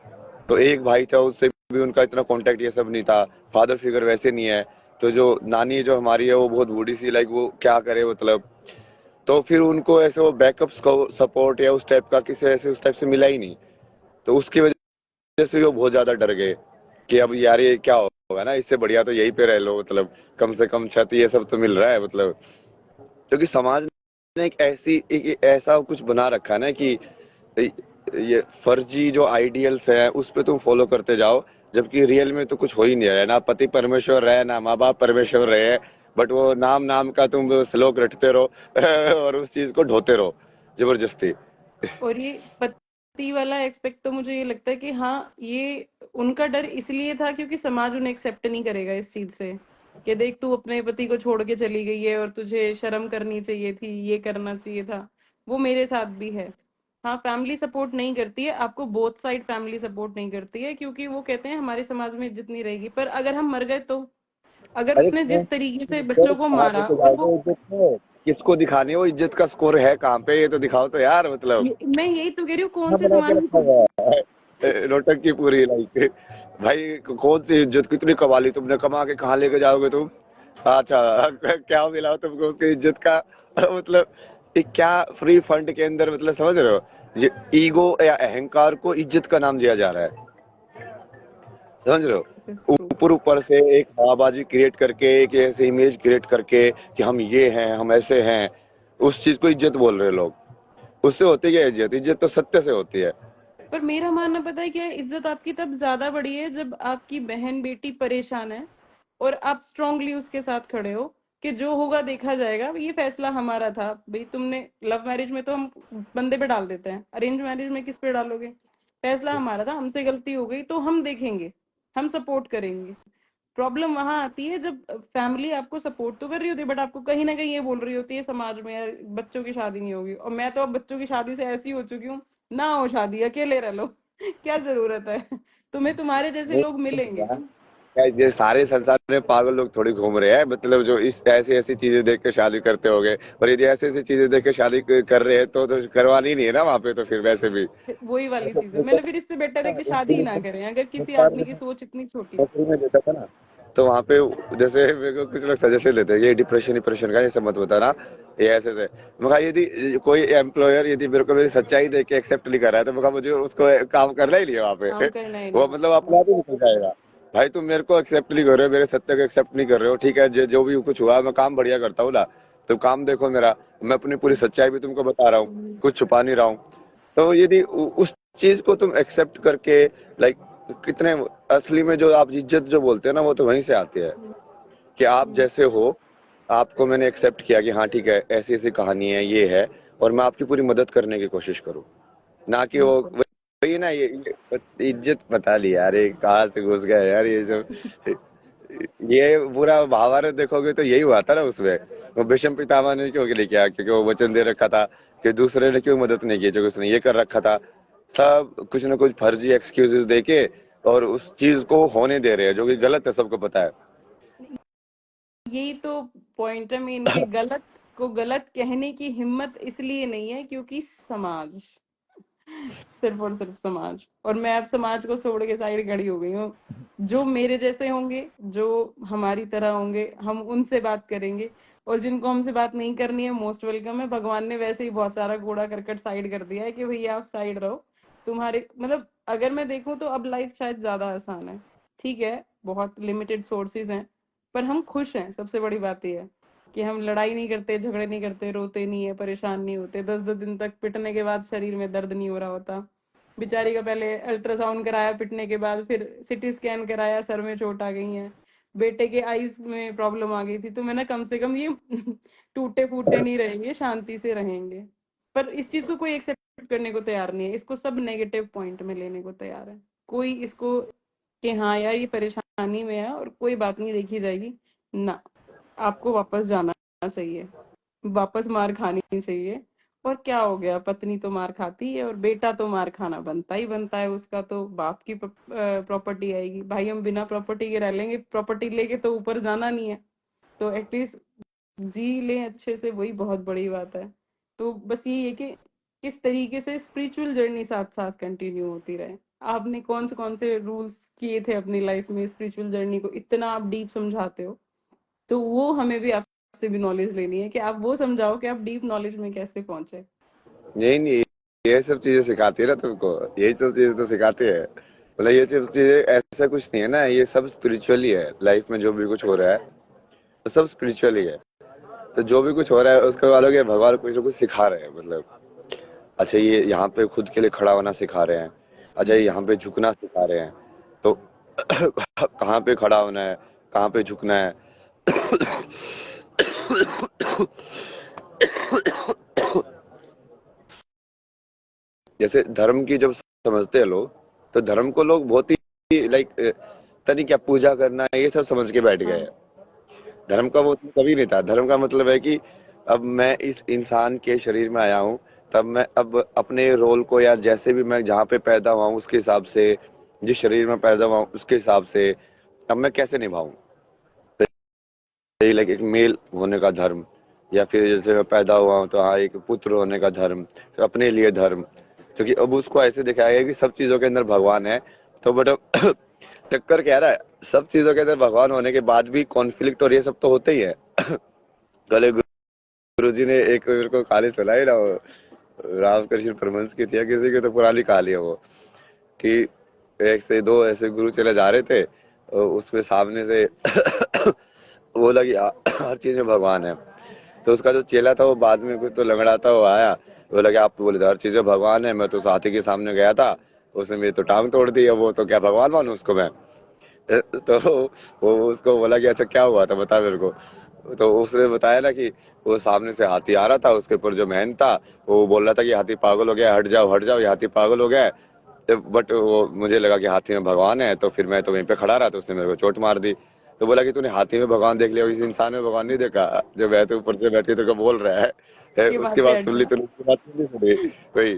तो एक भाई था उससे भी उनका इतना कांटेक्ट ये सब नहीं था। फादर फिगर वैसे नहीं है। तो जो नानी जो हमारी है वो बहुत बूढ़ी सी, लाइक वो क्या करे मतलब। तो फिर उनको ऐसे वो बैकअप सपोर्ट या उस टाइप का किसी ऐसे उस टाइप से मिला ही नहीं। तो उसकी वजह से वो बहुत ज्यादा डर गए कि अब यार ये क्या होगा ना, इससे बढ़िया तो यहीं पे रह लो, मतलब कम से कम छत ये सब तो मिल रहा है, मतलब क्योंकि समाज एक ऐसा कुछ बना रखा है ना कि ये फर्जी जो आइडियल्स है उस पे तुम फॉलो करते जाओ, जबकि रियल में तो कुछ हो ही नहीं रहा है। ना पति परमेश्वर रहे, ना माँ बाप परमेश्वर रहे, बट वो नाम नाम का तुम श्लोक रटते रहो और उस चीज को ढोते रहो जबरदस्ती। और ये पति वाला एक्सपेक्ट तो मुझे ये लगता है कि हाँ, ये उनका डर इसलिए था क्योंकि समाज उन्हें एक्सेप्ट नहीं करेगा इस चीज से, कि देख तू अपने पति को छोड़ के चली गई है और तुझे शर्म करनी चाहिए थी, ये करना चाहिए था। वो मेरे साथ भी है। हाँ, फैमिली सपोर्ट नहीं करती है आपको, बोथ साइड फैमिली सपोर्ट नहीं करती है, क्योंकि वो कहते हैं हमारे समाज में इज्जत नहीं रहेगी। पर अगर हम मर गए तो, अगर अरे उसने क्यों जिस तरीके से फिर बच्चों को कहाँ मारा लेके और जाओगे वो, इज्जत को? किसको दिखानी है वो इज्जत का स्कोर है कहाँ पे, ये तो दिखाओ तो यार। मतलब मैं यही तो कह रही हूँ, कौन कहाँ से बना समाज के में रखा हुआ है नौटंकी पूरी, लाइक भाई कौन सी इज्जत कितनी कमा ली तुमने, कमा के कहाँ लेके जाओगे तुम? अच्छा क्या मिला तुमको उसकी इज्जत का? मतलब ये क्या फ्री फंड के अंदर, मतलब समझ रहे हो, ये ईगो या अहंकार को इज्जत का नाम दिया जा रहा है, समझ रहे हो? This is true. ऊपर ऊपर से एक हवाबाजी क्रिएट करके, एक ऐसे इमेज क्रिएट करके कि हम ये हैं, हम ऐसे हैं, उस चीज को इज्जत बोल रहे हैं लोग। उससे होती क्या इज्जत? इज्जत तो सत्य से होती है। पर मेरा मानना पता है क्या है, इज्जत आपकी तब ज्यादा बड़ी है जब आपकी बहन बेटी परेशान है और आप स्ट्रांगली उसके साथ खड़े हो कि जो होगा देखा जाएगा, ये फैसला हमारा था। भाई तुमने, लव मैरिज में तो हम बंदे पे डाल देते हैं, अरेंज मैरिज में किस पे डालोगे? फैसला हमारा था, हमसे गलती हो गई तो हम देखेंगे, हम सपोर्ट करेंगे। प्रॉब्लम वहां आती है जब फैमिली आपको सपोर्ट तो कर रही होती है, बट आपको कहीं ना कहीं ये बोल रही होती है समाज में, यार बच्चों की शादी नहीं होगी। और मैं तो अब बच्चों की शादी से ऐसी हो चुकी हूँ, ना हो शादी, अकेले रह लो। क्या जरूरत है? तुम्हें तुम्हारे जैसे नहीं लोग मिलेंगे। यार, क्या ये सारे संसार में पागल लोग थोड़ी घूम रहे हैं, मतलब जो इस ऐसी ऐसी चीजें देख के शादी करते होंगे। और यदि ऐसी ऐसी चीजें देख के शादी कर रहे हैं तो करवानी नहीं है ना वहां पे, तो फिर वैसे भी वही वाली चीज है, मैंने फिर इससे बेटर है कि शादी ही ना करें, अगर किसी आदमी की सोच इतनी छोटी है। नौकरी में देता था ना, तो वहां पे जैसे मेरे को कुछ लोग सजेशन देते हैं, ये डिप्रेशन डिप्रेशन का ये सब मत बताना, ये ऐसे से। मगर यदि कोई एम्प्लॉयर यदि मेरे को मेरी सच्चाई देख के एक्सेप्ट नहीं कर रहा है, तो मगर मुझे उसको काम करना ही नहीं है वहां पे। काम करना है वो नहीं। मतलब अपने आप ही निकल जाएगा। भाई तुम मेरे को एक्सेप्ट नहीं कर रहे हो, मेरे सत्य को एक्सेप्ट नहीं कर रहे हो, ठीक है, जो भी कुछ हुआ, मैं काम बढ़िया करता हूँ ना, तो काम देखो मेरा, मैं अपनी पूरी सच्चाई भी तुमको बता रहा हूँ, कुछ छुपा नहीं रहा हूँ। तो यदि उस चीज को तुम एक्सेप्ट करके, लाइक कितने असली में जो आप इज्जत जो बोलते हैं ना, वो तो वहीं से आती है कि आप जैसे हो, आपको मैंने एक्सेप्ट किया कि हाँ ठीक है, ऐसी ऐसी कहानी है, ये है, और मैं आपकी पूरी मदद करने की कोशिश करूँ। ना कि वो बिल्कुल। वही ना, ये इज्जत बता ली यार, ये कहाँ से घुस गया यार ये सब। ये पूरा महाभारत देखोगे तो यही हुआ था ना उसमें। वो भीष्म पितामह ने क्यों नहीं किया? क्योंकि वो वचन दे रखा था। कि दूसरे ने क्यों मदद नहीं की? जो उसने ये कर रखा था। सब कुछ ना कुछ फर्जी एक्सक्यूजेस देके और उस चीज को होने दे रहे हैं, जो कि गलत है, सबको पता है। यही तो पॉइंट है मेन, के गलत को गलत कहने की हिम्मत इसलिए नहीं है क्योंकि समाज, सिर्फ और सिर्फ समाज। और मैं अब समाज को छोड़ के साइड खड़ी हो गई हूँ। जो मेरे जैसे होंगे, जो हमारी तरह होंगे, हम उनसे बात करेंगे। और जिनको हमसे बात नहीं करनी है, मोस्ट वेलकम है। भगवान ने वैसे ही बहुत सारा कूड़ा करकट साइड कर दिया है कि भैया आप साइड रहो। तुम्हारे मतलब, अगर मैं देखूं तो अब लाइफ शायद ज्यादा आसान है। ठीक है, बहुत लिमिटेड सोर्सेज हैं, पर हम खुश हैं। सबसे बड़ी बात यह है कि हम लड़ाई नहीं करते, झगड़े नहीं करते, रोते नहीं है, परेशान नहीं होते। 10-10 दिन तक पिटने के बाद शरीर में दर्द नहीं हो रहा होता। बेचारी का पहले अल्ट्रासाउंड कराया पिटने के बाद, फिर सिटी स्कैन कराया, सर में चोट आ गई है, बेटे के आईज में प्रॉब्लम आ गई थी। तो मैंने कम से कम ये टूटे फूटे नहीं रहेंगे, शांति से रहेंगे। पर इस चीज को कोई एक्सेप्ट करने को तैयार नहीं है, इसको सब नेगेटिव पॉइंट में लेने को तैयार है। कोई इसको कि हाँ यार ये परेशानी में है और कोई बात नहीं, देखी जाएगी ना। आपको वापस जाना चाहिए, वापस मार खानी चाहिए। और क्या हो गया, पत्नी तो मार खाती है और बेटा तो मार खाना बनता ही बनता है, उसका तो बाप की प्रॉपर्टी आएगी। भाई हम बिना प्रॉपर्टी के रह लेंगे, प्रॉपर्टी लेके तो ऊपर जाना नहीं है। तो एटलीस्ट जी लें अच्छे से, वही बहुत बड़ी बात है। तो बस यही है कि किस तरीके से स्पिरिचुअल जर्नी साथ साथ कंटिन्यू होती रहे। आपने कौन से रूल्स किए थे अपनी लाइफ में स्पिरिचुअल जर्नी को इतना आप डीप समझाते हो, तो वो हमें भी आपसे भी नॉलेज लेनी है कि आप वो समझाओ कि आप डीप नॉलेज में कैसे पहुंचे। यही नहीं, ये सब चीजें सिखाती है ना तुमको, यही सब चीजें तो सिखाती है। मतलब ये सब चीजें ऐसा कुछ नहीं है ना, ये सब स्पिरिचुअली है। लाइफ में जो भी कुछ हो रहा है तो सब स्पिरिचुअली है। तो जो भी कुछ हो रहा है उसके वालों के भगवान कुछ ना कुछ सिखा रहे हैं, मतलब अच्छा ये यहाँ पे खुद के लिए खड़ा होना सिखा रहे हैं, अच्छा ये यहाँ पे झुकना सिखा रहे हैं, तो कहाँ पे खड़ा होना है, कहाँ पे झुकना है। जैसे धर्म की जब समझते हैं लोग, तो धर्म को लोग बहुत ही लाइक तनी क्या पूजा करना है ये सब समझ के बैठ गए हैं। धर्म का वो कभी नहीं था। धर्म का मतलब है कि अब मैं इस इंसान के शरीर में आया हूँ, तब मैं अब अपने रोल को, या जैसे भी मैं जहाँ पे पैदा हुआ हूँ उसके हिसाब से, जिस शरीर में पैदा हुआ हूँ उसके हिसाब से अब मैं कैसे निभाऊं। लाइक एक मेल होने का धर्म, या फिर जैसे मैं पैदा हुआ हूँ तो हाँ एक पुत्र होने का धर्म, तो अपने लिए धर्म। क्योंकि अब उसको ऐसे दिखाया गया कि सब चीजों के अंदर भगवान है, तो बट टक्कर कह रहा है सब चीजों के अंदर भगवान होने के बाद भी कॉन्फ्लिक्ट और ये सब तो होते ही है। कल गुरु जी ने एक मेरे को कहानी सुनाई ना, वो रामकृष्ण परमहंस की थी या किसी की, तो पुरानी कहानी है वो, कि एक से दो ऐसे गुरु चले जा रहे थे, उसमें सामने से बोला कि हर चीज में भगवान है। तो उसका जो चेला था वो बाद में कुछ तो लंगड़ाता हुआ आया, बोला कि आप तो बोले हर चीज में भगवान है, मैं तो साथी के सामने गया था, उसने मेरी तो टांग तोड़ दी, अब वो तो क्या भगवान मानूं उसको मैं। तो वो उसको बोला कि अच्छा क्या हुआ था बता मेरे को। तो उसने बताया ना कि वो सामने से हाथी आ रहा था, उसके ऊपर जो महन था वो बोल रहा था कि हाथी पागल हो गया, हट जाओ ये हाथी पागल हो गया है। बट वो मुझे लगा कि हाथी में भगवान है, तो फिर मैं तो वहीं पे खड़ा रहा, तो उसने मेरे को चोट मार दी। तो बोला कि तूने हाथी में भगवान देख लिया, इस इंसान में भगवान नहीं देखा जो मैं तो ऊपर से बैठी तो बोल रहा है। ये उसकी बात से बात हट सुन ली गया। तो उसकी बात नहीं सुनी वही।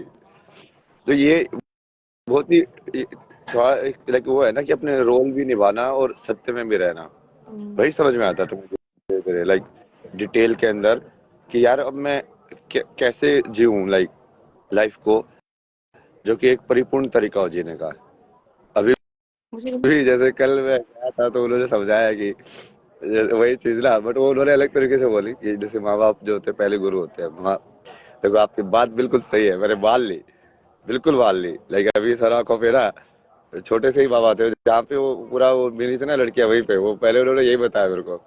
तो ये बहुत ही थोड़ा लाइक वो है ना कि अपने रोल भी निभाना और सत्य में भी रहना, वही समझ में आता था मुझे लाइक डिटेल के अंदर, कि यार अब मैं कैसे जीऊं लाइक लाइफ को, जो कि एक परिपूर्ण तरीका हो जीने का। अभी मुझे भी जैसे कल मैं गया था तो उन्होंने समझाया कि वही चीज ना, बट वो उन्होंने अलग तरीके से बोली कि जैसे माँ बाप जो होते हैं पहले गुरु होते हैं। देखो आपकी बात बिल्कुल सही है, मैंने बाल ली, बिल्कुल बाल ली। लाइक अभी सर आंखों पे ना छोटे से ही बाबा थे, जहाँ पे वो पूरा वो मिली थी ना लड़कियां, वहीं पे वो पहले उन्होंने यही बताया मेरे को।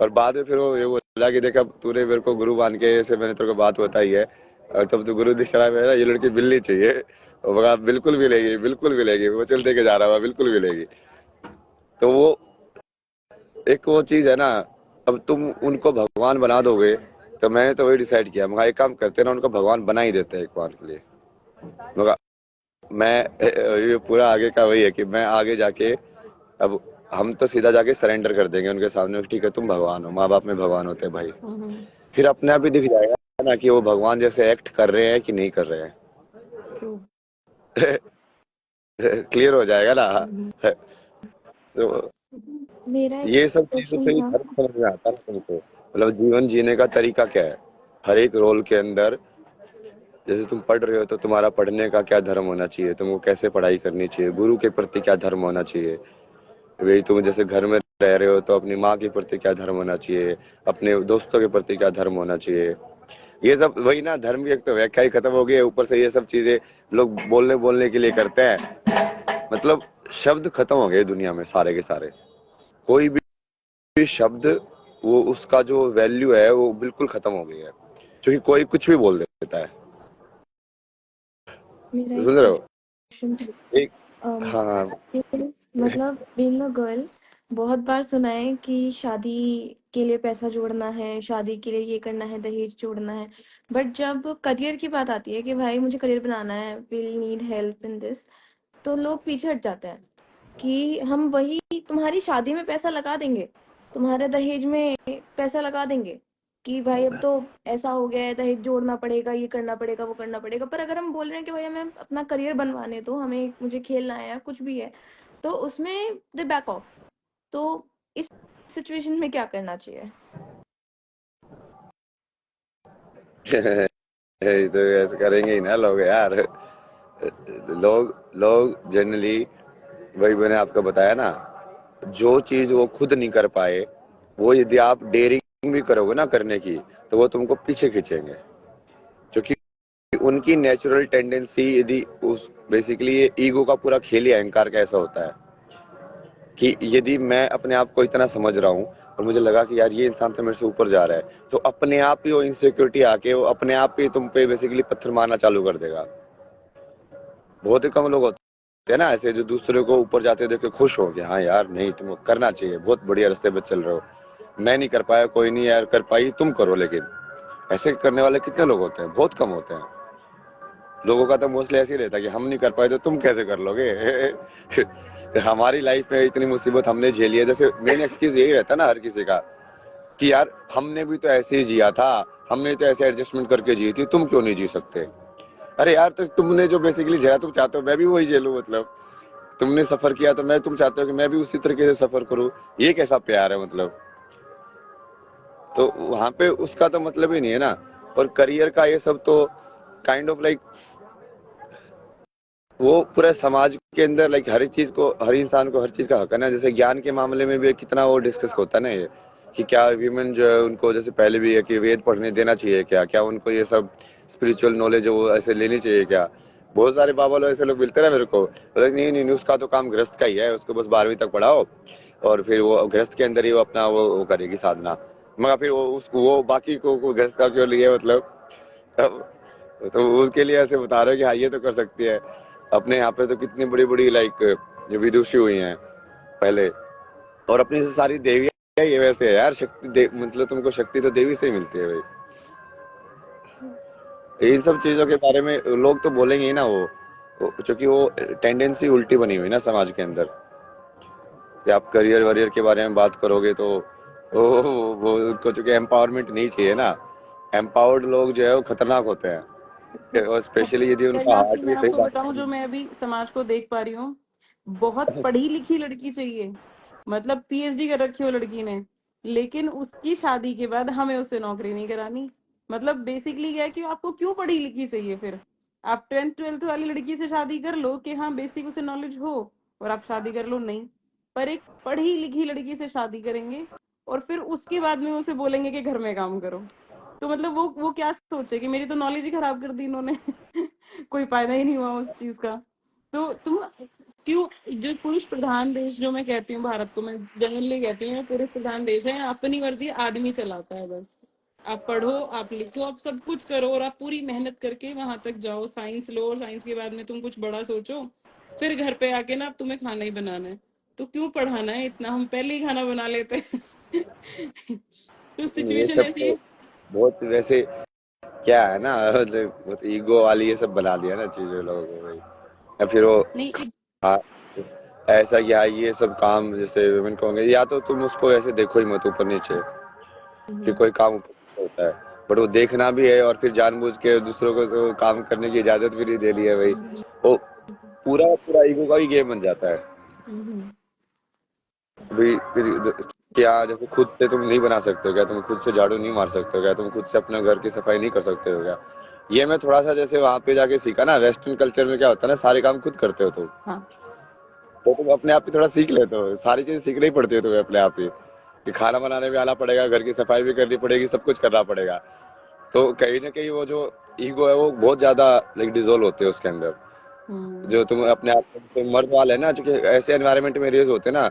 और बाद में फिर वो ये बोला कि देख अब तूने मेरे को गुरु मान के, ऐसे मैंने तेरे को बात बताई है, और तब तो गुरु दिशा में ना ये लड़की मिलनी चाहिए। और बोला बिल्कुल मिलेगी, बिल्कुल मिलेगी, वो चल दे के जा रहा है, बिल्कुल मिलेगी। तो वो एक वो चीज है ना, अब तुम उनको भगवान बना दोगे, तो मैंने तो वही डिसाइड किया, मगर एक काम करते ना, उनको भगवान बना ही देते हैं एक बार के लिए। मगर मैं ये पूरा आगे का वही है कि मैं आगे जाके अब हम तो सीधा जाके सरेंडर कर देंगे उनके सामने, ठीक है तुम भगवान हो, माँ बाप में भगवान होते हैं भाई। फिर अपने आप ही दिख जाएगा ना कि वो भगवान जैसे एक्ट कर रहे हैं कि नहीं कर रहे ट्रू। हैं। क्लियर हो जाएगा ना। तो मेरा एक ये सब चीजों क्वेश्चन से ही था। फर्क समझ में आता है तुमको, मतलब जीवन जीने का तरीका क्या है हर एक रोल के अंदर। जैसे तुम पढ़ रहे हो तो तुम्हारा पढ़ने का क्या धर्म होना चाहिए, तुमको कैसे पढ़ाई करनी चाहिए, गुरु के प्रति क्या धर्म होना चाहिए। वही तुम जैसे घर में रह रहे हो तो अपनी माँ के प्रति क्या धर्म होना चाहिए, अपने दोस्तों के प्रति क्या धर्म होना चाहिए। ये सब वही ना, धर्म की एक तो व्याख्या ही खत्म हो गई है, ऊपर से ये सब चीजें लोग बोलने बोलने के लिए करते हैं। मतलब शब्द खत्म हो गए दुनिया में सारे के सारे। कोई भी शब्द, वो उसका जो वैल्यू है वो बिल्कुल खत्म हो गई है, क्योंकि कोई कुछ भी बोल देता है। मेरा एक सुन रहे हो? क्वेश्चन था। एक अम, हाँ मतलब बीइंग अ गर्ल, बहुत बार सुना है कि शादी के लिए पैसा जोड़ना है, शादी के लिए ये करना है, दहेज जोड़ना है। बट जब करियर की बात आती है कि भाई मुझे करियर बनाना है, will need help in this, तो लोग पीछे हट जाते हैं कि हम वही तुम्हारी शादी में पैसा लगा देंगे, तुम्हारे दहेज में पैसा लगा देंगे, कि भाई अब तो ऐसा हो गया है, दहेज जोड़ना पड़ेगा, ये करना पड़ेगा, वो करना पड़ेगा। पर अगर हम बोल रहे हैं कि भाई हमें अपना करियर बनवाने दो, हमें मुझे खेलना है या कुछ भी है, तो उसमें दे बैक ऑफ। तो इस सिचुएशन में क्या करना चाहिए? ये तो ऐसे करेंगे ही ना लोग यार। लोग लोग जनरली, वही मैंने आपको बताया ना, जो चीज वो खुद नहीं कर पाए, वो यदि आप डेयरिंग भी करोगे ना करने की, तो वो तुमको पीछे खींचेंगे। क्योंकि उनकी नेचुरल टेंडेंसी, यदि उस बेसिकली ये ईगो का पूरा खेल ही अहंकार का ऐसा होता है कि यदि मैं अपने आप को इतना समझ रहा हूँ और मुझे लगा कि यार ये इंसान तो मेरे से ऊपर जा रहा है, तो अपने आप ही वो इनसिक्योरिटी आके वो अपने आप ही तुम पे बेसिकली पत्थर मारना चालू कर देगा। बहुत ही कम लोग होते हैं ना ऐसे जो दूसरे को ऊपर जाते देख के खुश हो गया, हाँ यार नहीं तुमको करना चाहिए, बहुत बढ़िया रास्ते पे चल रहे हो, मैं नहीं कर पाया, कोई नहीं यार कर पाई तुम करो। लेकिन ऐसे करने वाले कितने लोग होते हैं? बहुत कम होते हैं। लोगों का तो मोस्टली ऐसे ही रहता है कि हम नहीं कर पाए तो तुम कैसे कर लोगे। हमारी लाइफ में इतनी मुसीबत हमने झेली है, जैसे मेन एक्सक्यूज यही रहता है ना हर किसी का कि यार हमने भी तो ऐसे ही जिया था, हमने तो ऐसे एडजस्टमेंट करके जी थी, तुम क्यों नहीं जी सकते? अरे यार तो तुमने जो बेसिकली झेला तुम चाहते हो मैं भी वही झेलूं, मतलब तुमने सफर किया तो मैं तुम चाहते हो कि मैं भी उसी तरीके से सफर करूं, ये कैसा प्यार है मतलब? तो वहां पे उसका तो मतलब ही नहीं है ना। और करियर का ये सब तो काइंड ऑफ लाइक वो पूरे समाज के अंदर लाइक हर चीज को, हर इंसान को हर चीज का हक है ना। जैसे ज्ञान के मामले में भी कितना वो डिस्कस होता है ना ये कि क्या वीमेन जो है उनको जैसे पहले भी है कि वेद पढ़ने देना चाहिए क्या, क्या उनको ये सब स्पिरिचुअल नॉलेज है वो ऐसे लेनी चाहिए क्या? बहुत सारे बाबा लोग ऐसे लोग मिलते ना मेरे को, बोले नहीं नहीं नहीं, उसका तो काम गृहस्थ का ही है, उसको बस 12वीं तक पढ़ाओ और फिर वो गृहस्थ के अंदर ही वो अपना वो करेगी साधना। मगर फिर वो उसको वो बाकी को गृहस्थ का क्यों लिए मतलब? तो उसके लिए ऐसे बता रहे हो कि हाँ ये तो कर सकती है। अपने यहाँ पे तो कितनी बड़ी बड़ी लाइक विदुषी हुई हैं पहले, और अपनी से सारी देवियां ये वैसे है यार, मतलब तुमको शक्ति तो देवी से ही मिलती है भाई। इन सब चीजों के बारे में लोग तो बोलेंगे ही ना, क्योंकि वो टेंडेंसी उल्टी बनी हुई ना समाज के अंदर कि आप करियर वरियर के बारे में बात करोगे तो वो उनको चूंकि एम्पावरमेंट नहीं चाहिए ना। एम्पावर्ड लोग जो है वो खतरनाक होते हैं, और अब स्पेशली यदि उनका करियर की हार्ट मैं भी सही आपको बात बताऊं, जो मैं अभी समाज को देख पा रही हूँ, बहुत पढ़ी लिखी लड़की चाहिए, मतलब पीएचडी कर रखी हो लड़की ने, लेकिन उसकी शादी के बाद हमें उससे नौकरी नहीं करानी। मतलब बेसिकली क्या है कि आपको क्यों पढ़ी लिखी चाहिए फिर? आप 10th 12th वाली लड़की से शादी कर लो कि हाँ बेसिक उसे नॉलेज हो और आप शादी कर लो, नहीं। पर एक पढ़ी लिखी लड़की से शादी करेंगे और फिर उसके बाद में उसे बोलेंगे कि घर में काम करो। तो मतलब वो क्या सोचे कि मेरी तो नॉलेज ही खराब कर दी इन्होंने। कोई फायदा ही नहीं हुआ उस चीज का। तो तुम क्यों, जो पुरुष प्रधान देश जो मैं कहती हूँ, भारत को मैं जनरली कहती हूँ पुरुष प्रधान देश है, अपनी मर्जी आदमी चलाता है बस। आप पढ़ो, आप लिखो, आप सब कुछ करो और आप पूरी मेहनत करके वहां तक जाओ, साइंस लो और साइंस के बाद में तुम कुछ बड़ा सोचो, फिर घर पे आके ना अब तुम्हें खाना ही बनाना है। तो क्यों पढ़ाना है इतना, हम पहले ही खाना बना लेते हैं। तो ये सिचुएशन सब ऐसी तो है। बहुत वैसे क्या है ना, मतलब बहुत ईगो वाली ये सब बना दिया ना चीजें लोगों को भाई। या फिर वो नहीं एक हाँ, ऐसा क्या ये सब काम जैसे वुमेन को होंगे, या तो तुम उसको ऐसे देखो ही मत ऊपर नीचे कि कोई काम ऊपर नीचे होता है, बट वो देखना भी है और फिर जानबूझ के दूसरों को तो काम करने की इजाजत भी नहीं देनी है भाई। वो पूरा पूरा ईगो का ही गेम बन जाता है भाई। क्या जैसे खुद से तुम नहीं बना सकते हो क्या? तुम खुद से झाड़ू नहीं मार सकते हो क्या? तुम खुद से अपने घर की सफाई नहीं कर सकते हो क्या? ये मैं थोड़ा सा जैसे वहां पे जाके सीखा ना, वेस्टर्न कल्चर में क्या होता है ना, सारे काम खुद करते हो तुम, हाँ। तो तुम अपने आप ही थोड़ा सीख लेते हो, सारी चीजें सीखनी ही पड़ती है तुम्हें अपने आप ही कि खाना बनाने भी आना पड़ेगा, घर की सफाई भी करनी पड़ेगी, सब कुछ करना पड़ेगा। तो कहीं ना कहीं वो जो ईगो है वो बहुत ज्यादा लाइक डिजोल्व होते हैं उसके अंदर। जो तुम अपने आप तुम मर्द वाले है ना, क्योंकि ऐसे एनवायरनमेंट में रेज होते हैं ना,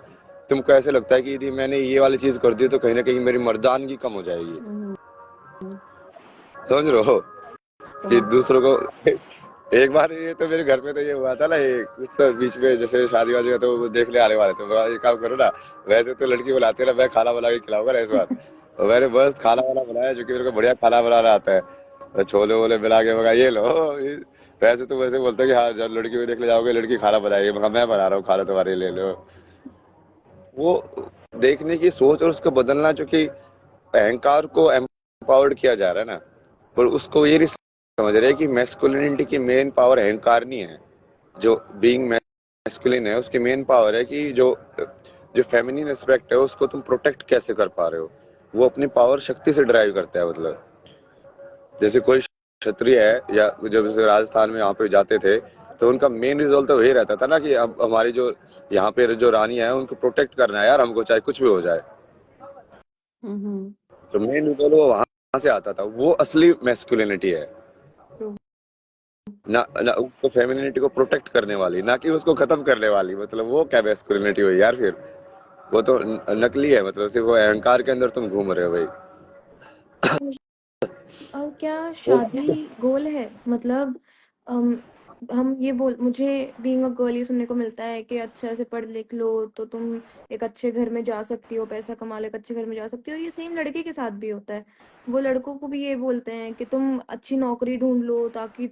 तुमको ऐसे लगता है कि यदि मैंने ये वाली चीज कर दी तो कहीं ना कहीं मेरी मर्दानगी कम हो जाएगी। समझ रहे हो कि समझ। दूसरों को एक बार ये तो मेरे घर पे तो ये हुआ था ना, ये कुछ तो बीच में जैसे शादी वादी का तो वो देखने आने वाले थे, बोला, ये काम करो ना, वैसे तो लड़की बुलाते ना, मैं खाना बना के खिलाऊंगा ना इस बार। और मैंने बस खाना वाना बनाया, जो कि मेरे को बढ़िया खाना बनाना आता है, तो छोले वोले मिला के मगा ये लो। वैसे तो वैसे बोलते हैं कि हाँ जब लड़की को देखने जाओगे लड़की खाना बनाएगी, मगर मैं बना रहा हूँ खाना, तुम्हारे लिए ले लो। वो देखने की सोच और उसको बदलना, जो कि अहंकार को एम्पावर्ड किया जा रहा है ना, पर उसको ये नहीं समझ रहे कि मैस्कुलिनिटी की मेन पावर अहंकार नहीं है। जो बीइंग मैस्कुलिन है उसकी मेन पावर है कि जो जो फेमिनिन एस्पेक्ट है उसको तुम प्रोटेक्ट कैसे कर पा रहे हो। वो अपनी पावर शक्ति से ड्राइव करता है, मतलब जैसे कोई क्षत्रिय है या जब जैसे राजस्थान में यहाँ पे जाते थे तो उनका मेन रिजल्ट तो वही रहता था ना कि अब हमारी जो यहाँ पे जो रानी है उनको प्रोटेक्ट करना है यार, हमको चाहे कुछ भी हो जाए। तो मेन रिजल्ट वो वहां से आता था, वो असली मैस्कुलिनिटी है ना, ना उसको फेमिनिटी को प्रोटेक्ट करने वाली, ना कि उसको खत्म करने वाली। मतलब वो क्या मैस्कुलिनिटी हुई यार फिर? वो तो नकली है, मतलब सिर्फ वो अहंकार के अंदर तुम घूम रहे हो भाई। और क्या वो शादी गोल है? मतलब अम, हम ये बोल मुझे बीइंग अ गर्ल ये सुनने को मिलता है कि अच्छा से पढ़ लिख लो तो तुम एक अच्छे घर में जा सकती हो, पैसा कमा लो, एक अच्छे घर में जा सकती हो। ये सेम लड़के के साथ भी होता है। वो लड़कों को भी ये बोलते हैं कि तुम अच्छी नौकरी ढूंढ लो ताकि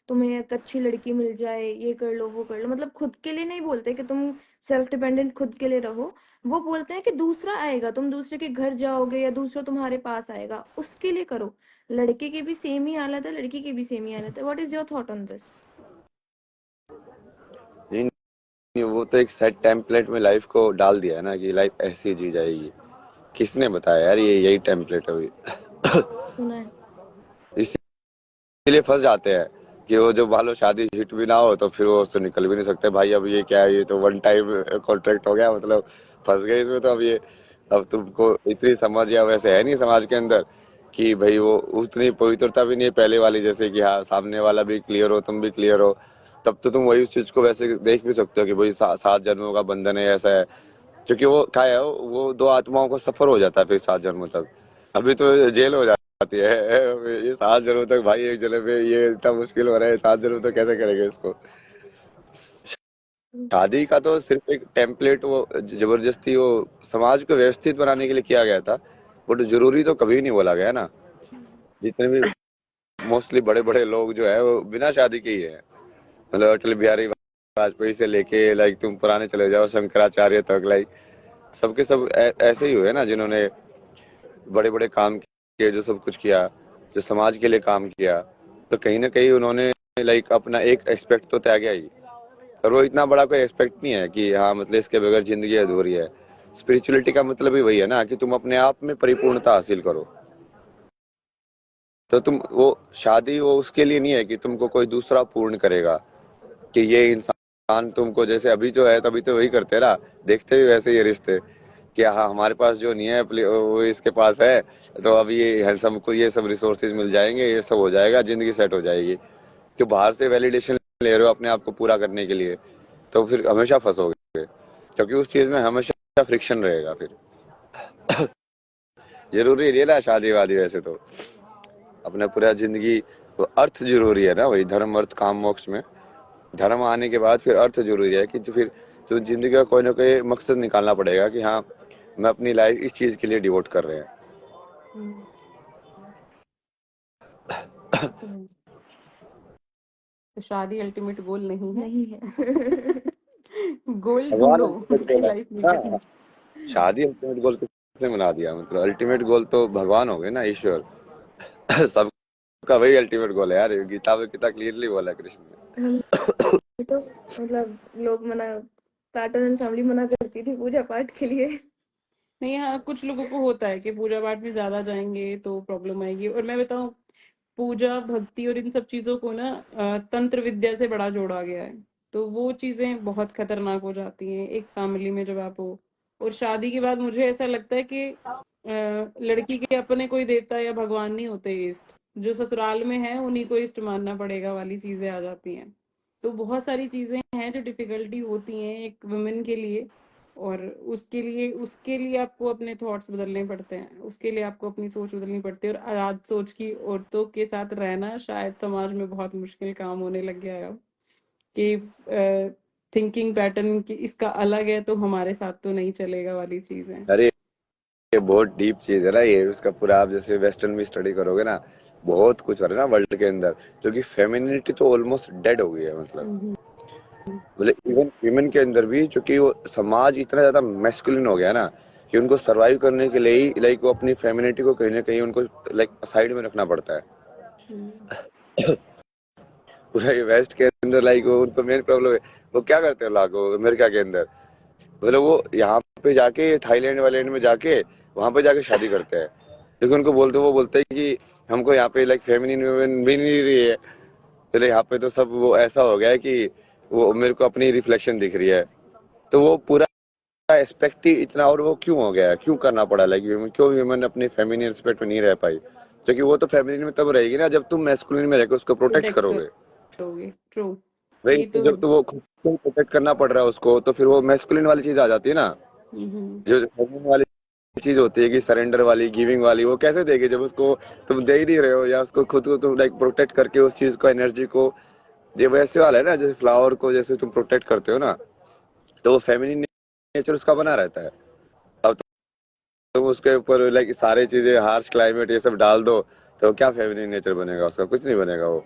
तुम्हें एक अच्छी लड़की मिल जाए, ये कर लो वो कर लो। मतलब खुद के लिए नहीं बोलते कि तुम सेल्फ डिपेंडेंट खुद के लिए रहो। वो बोलते हैं कि दूसरा आएगा, तुम दूसरे के घर जाओगे या दूसरा तुम्हारे पास आएगा, उसके लिए करो। लड़के की भी सेम ही हालत है, लड़की की भी सेम ही हालत है। What is your thought on this? नहीं, नहीं, वो तो एक सेट टेम्पलेट में लाइफ को डाल दिया है ना कि लाइफ ऐसी जी जाएगी। किसने बताया यार ये यही टेम्पलेट है भाई? सुना है। इसीलिए फंस जाते हैं कि वो जब मान लो शादी हिट भी ना हो तो फिर वो उससे निकल भी नहीं सकते भाई। अब ये क्या है, ये तो वन टाइम कॉन्ट्रैक्ट हो गया, मतलब फंस गए इसमें। तो अब ये, अब तुमको इतनी समझ या वैसे है नहीं समाज के अंदर कि भाई वो उतनी पवित्रता भी नहीं है पहले वाली, जैसे कि हाँ सामने वाला भी क्लियर हो तुम भी क्लियर हो। तब तो तुम वही उस चीज को वैसे देख भी सकते हो कि भाई 7 जन्मों का बंधन है, ऐसा है। क्योंकि वो क्या है, वो दो आत्माओं को सफर हो जाता है फिर 7 जन्मों तक। अभी तो जेल हो जाती है। ये 7 जन्मों तक भाई, एक जन्म में ये इतना मुश्किल हो रहा है, 7 जन्म तक कैसे करेंगे इसको? शादी का तो सिर्फ एक टेम्पलेट, वो जबरदस्ती वो समाज को व्यवस्थित बनाने के लिए किया गया था। बट जरूरी तो कभी नहीं बोला गया ना। जितने भी मोस्टली बड़े बड़े लोग जो है वो बिना शादी के ही है। मतलब अटल बिहारी वाजपेयी से लेके लाइक तुम पुराने चले जाओ शंकराचार्य तक, लाइक सबके सब ऐसे ही हुए ना, जिन्होंने बड़े बड़े काम किए, जो सब कुछ किया, जो समाज के लिए काम किया। तो कहीं ना कहीं उन्होंने लाइक अपना एक एक्सपेक्ट तो त्यागा ही। और वो इतना बड़ा कोई एक्सपेक्ट नहीं है कि हाँ मतलब इसके बगैर जिंदगी अधूरी है। स्पिरिचुअलिटी का मतलब ही वही है ना कि तुम अपने आप में परिपूर्णता हासिल करो। तो तुम वो शादी वो उसके लिए नहीं है कि तुमको कोई दूसरा पूर्ण करेगा, कि ये इंसान तुमको जैसे अभी जो है तभी तो वही करते हैं ना। देखते भी वैसे ये रिश्ते कि हाँ हमारे पास जो नहीं है वो इसके पास है, तो अब ये हमको ये सब रिसोर्सेज मिल जाएंगे, ये सब हो जाएगा, जिंदगी सेट हो जाएगी। तो बाहर से वैलिडेशन ले रहे हो अपने आप को पूरा करने के लिए, तो फिर हमेशा फंसोगे, क्योंकि उस चीज में हमेशा फ्रिक्शन रहेगा फिर। जरूरी नहीं है ना शादी वादी, वैसे तो अपना पूरा जिंदगी, तो अर्थ जरूरी है ना, वही धर्म अर्थ काम मोक्ष में धर्म आने के बाद फिर अर्थ जरूरी है कि जो फिर तो जिंदगी का कोई ना कोई मकसद निकालना पड़ेगा कि हाँ मैं अपनी लाइफ इस चीज के लिए डिवोट कर रहे हैं। हम्म, तो तो शादी अल्टीमेट गोल नहीं है। नहीं है। गोल भगवान ढूंढो अल्टीमेट अपनी गोल है लाइफ में ना। कहीं। शादी अल्टीमेट गोल किसने बना दिया? मतलब अल्टीमेट गोल तो भगवान हो गए ना, ईश्वर। सबका वही अल्टीमेट गोल है यार, गीता में कितना क्लियरली बोला है कृष्ण ने। हम तो मतलब लोग मना पैटर्न एंड फैमिली मना करती थी पूजा पाठ के लिए। नहीं, हाँ, कुछ लोगों को होता है कि पूजा पाठ में ज्यादा जाएंगे तो प्रॉब्लम आएगी। और मैं बताऊं, पूजा भक्ति और इन सब चीजों को ना तंत्र विद्या से बड़ा जोड़ा गया है। तो वो चीजें बहुत खतरनाक हो जाती हैं एक फैमिली में जब आप हो। और शादी के बाद मुझे ऐसा लगता है कि लड़की के अपने कोई देवता या भगवान नहीं होते इष्ट। जो ससुराल में है उन्हीं को इष्ट मानना पड़ेगा वाली चीजें आ जाती हैं। तो बहुत सारी चीजें हैं जो डिफिकल्टी होती हैं एक वुमेन के लिए। और उसके लिए आपको अपने थॉट्स बदलने पड़ते हैं, उसके लिए आपको अपनी सोच बदलनी पड़ती है। और आजाद सोच की औरतों के साथ रहना शायद समाज में बहुत मुश्किल काम होने लग गया है अब। कि थिंकिंग पैटर्न की इसका अलग है तो हमारे साथ तो नहीं चलेगा वाली चीज है। अरे ये बहुत डीप चीज है ना ये, उसका पूरा आप जैसे वेस्टर्न भी स्टडी करोगे ना, बहुत कुछ हो रहा है ना वर्ल्ड के अंदर। क्योंकि फेमिनिटी तो ऑलमोस्ट डेड हो गई है, हम्म, मतलब इवन विमेन के अंदर भी, क्योंकि वो समाज इतना ज्यादा मैस्कुलिन हो गया ना कि उनको सरवाइव करने के लिए ही लाइक वो अपनी फेमिनिटी को कहीं ना कहीं उनको लाइक साइड में रखना पड़ता है। हम्म, पूरा ये वेस्ट के अंदर लाइक वो उनको मेन प्रॉब्लम है। वो क्या करते हैं लाखों अमेरिका के अंदर, मतलब वो यहाँ पे जाके थाईलैंड वाईलैंड में जाके वहां पे जाके शादी करते हैं। लेकिन उनको बोलते, वो बोलते हैं कि हमको यहाँ पे लाइक फेमिनिन वुमेन भी नहीं रही है। तो यहाँ पे तो सब वो ऐसा हो गया है कि वो मेरे को अपनी रिफ्लेक्शन दिख रही है। तो वो पूरा एस्पेक्ट ही इतना, और वो क्यों हो गया, क्यों करना पड़ा, लाइक क्यों ह्यूमन अपनी फेमिनिन एस्पेक्ट में नहीं रह पाई? क्योंकि वो तो फेमिनिन में तब रहेगी ना जब तुम मैस्कुलिन में रहकर उसको प्रोटेक्ट प्रोटेक्ट करोगे। करोगे। ट्रू। भाई ये तो तो जब तो वो खुद को प्रोटेक्ट करना पड़ रहा है उसको, तो फिर वो मैस्कुलिन वाली चीज आ जाती है ना। हम्म। जो फेमिनिन वाली चीज होती है कि सरेंडर वाली, गिविंग वाली, वो कैसे देगी जब उसको तुम दे ही नहीं रहे हो, या उसको खुद को तुम लाइक प्रोटेक्ट करके उस चीज को, एनर्जी को, ये वैसे वाला है ना, जैसे फ्लावर को जैसे तुम प्रोटेक्ट करते हो ना, तो वो फेमिनिन नेचर उसका बना रहता है। अब तुम उसके ऊपर लाइक सारी चीजें, हार्श क्लाइमेट ये सब डाल दो, तो क्या फेमिनिन नेचर बनेगा उसका? कुछ नहीं बनेगा वो।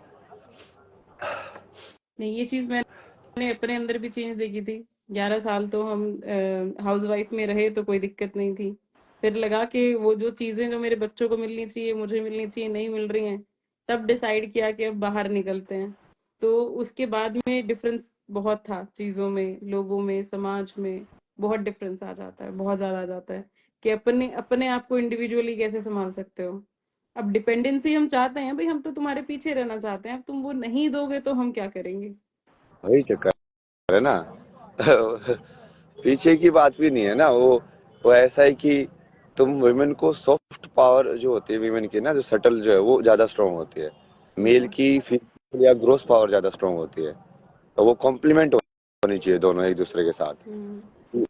नहीं, ये चीज मैंने अपने अंदर भी चेंज देखी थी। 11 साल तो हम हाउस वाइफ में रहे तो कोई दिक्कत नहीं थी। फिर लगा कि वो जो चीजें जो मेरे बच्चों को मिलनी चाहिए, मुझे मिलनी चाहिए, नहीं मिल रही हैं। तब डिसाइड किया कि अब बाहर निकलते हैं। तो उसके बाद में डिफरेंस बहुत था, चीजों में, लोगों में, समाज में। बहुत डिफरेंस आ जाता है, बहुत ज्यादा आ जाता है कि अपने अपने आप को इंडिविजुअली कैसे संभाल सकते हो। अब डिपेंडेंसी हम चाहते हैं, भाई हम तो तुम्हारे पीछे रहना चाहते हैं, अब तुम वो नहीं दोगे तो हम क्या करेंगे। वही चक्कर है ना। पीछे की बात भी नहीं है ना वो ऐसा है कि तुम वुमेन को सॉफ्ट पावर जो होती है वीमेन की ना, जो सटल जो है वो ज्यादा स्ट्रांग होती है। मेल की फिजिकल या ग्रोस पावर ज्यादा स्ट्रांग होती है। तो वो कॉम्प्लीमेंट होनी चाहिए दोनों एक दूसरे के साथ। हम्म।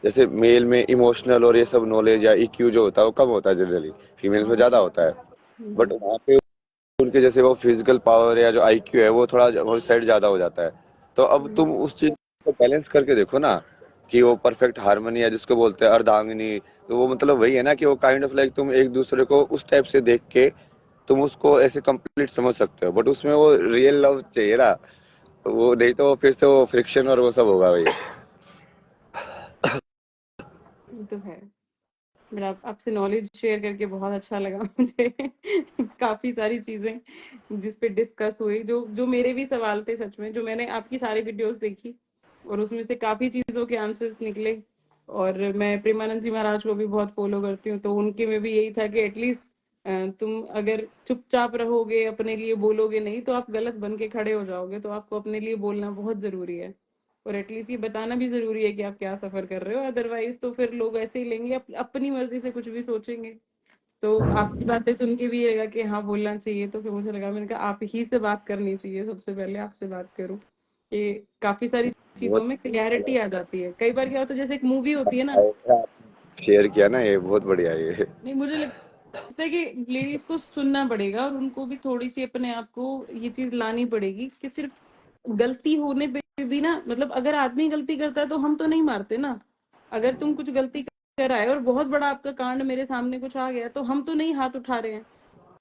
जैसे मेल में इमोशनल और ये सब नॉलेज या इक्यू जो होता है वो कम होता है जनरली, फीमेल में ज्यादा होता है। बट हम्म। वहाँ पे उनके जैसे वो फिजिकल पावर या जो आईक्यू है वो थोड़ा वो साइड ज्यादा हो जाता है। तो अब तुम हम्म। उस चीज को बैलेंस करके देखो ना, कि वो परफेक्ट हार्मनी है जिसको बोलते हैं अर्धांगिनी। तो वो मतलब वही है ना, कि वो काइंड ऑफ लाइक तुम एक दूसरे को उस टाइप से देख के तुम उसको ऐसे कंप्लीट समझ सकते हो, बट उसमें वो रियल लव चाहिए ना। वो नहीं तो फिर से वो फ्रिक्शन और वो सब होगा भाई। ये तो है। मेरा आपसे नॉलेज शेयर करके बहुत अच्छा लगा मुझे। काफी सारी चीजें जिस पे डिस्कस हुई, जो जो मेरे भी सवाल थे, सच में, जो मैंने आपकी सारी वीडियोस देखी और उसमें से काफी चीजों के आंसर्स निकले। और मैं प्रेमानंद जी महाराज को भी बहुत फॉलो करती हूँ, तो उनके में भी यही था कि एटलीस्ट तुम अगर चुपचाप रहोगे, अपने लिए बोलोगे नहीं, तो आप गलत बन के खड़े हो जाओगे। तो आपको अपने लिए बोलना बहुत जरूरी है, और एटलीस्ट ये बताना भी जरूरी है कि आप क्या सफर कर रहे हो। अदरवाइज तो फिर लोग ऐसे ही लेंगे, अपनी मर्जी से कुछ भी सोचेंगे। तो आपकी बातें सुन के भी ये लगा कि हाँ, बोलना चाहिए। तो फिर मुझे लगा, मैंने कहा आप ही से बात करनी चाहिए, सबसे पहले आपसे बात करूं कि काफी सारी चीजों बहुत में क्लैरिटी आ जाती है। कई बार क्या होता है, जैसे एक मूवी होती है ना। शेयर किया ना, ये बहुत बढ़िया है ये। नहीं, मुझे लगता है कि लेडीज को सुनना पड़ेगा और उनको भी थोड़ी सी अपने आप को ये चीज लानी पड़ेगी कि सिर्फ गलती होने पे भी ना, मतलब अगर आदमी गलती करता है तो हम तो नहीं मारते ना। अगर तुम कुछ गलती कर रहा है और बहुत बड़ा आपका कांड मेरे सामने कुछ आ गया, तो हम तो नहीं हाथ उठा रहे हैं।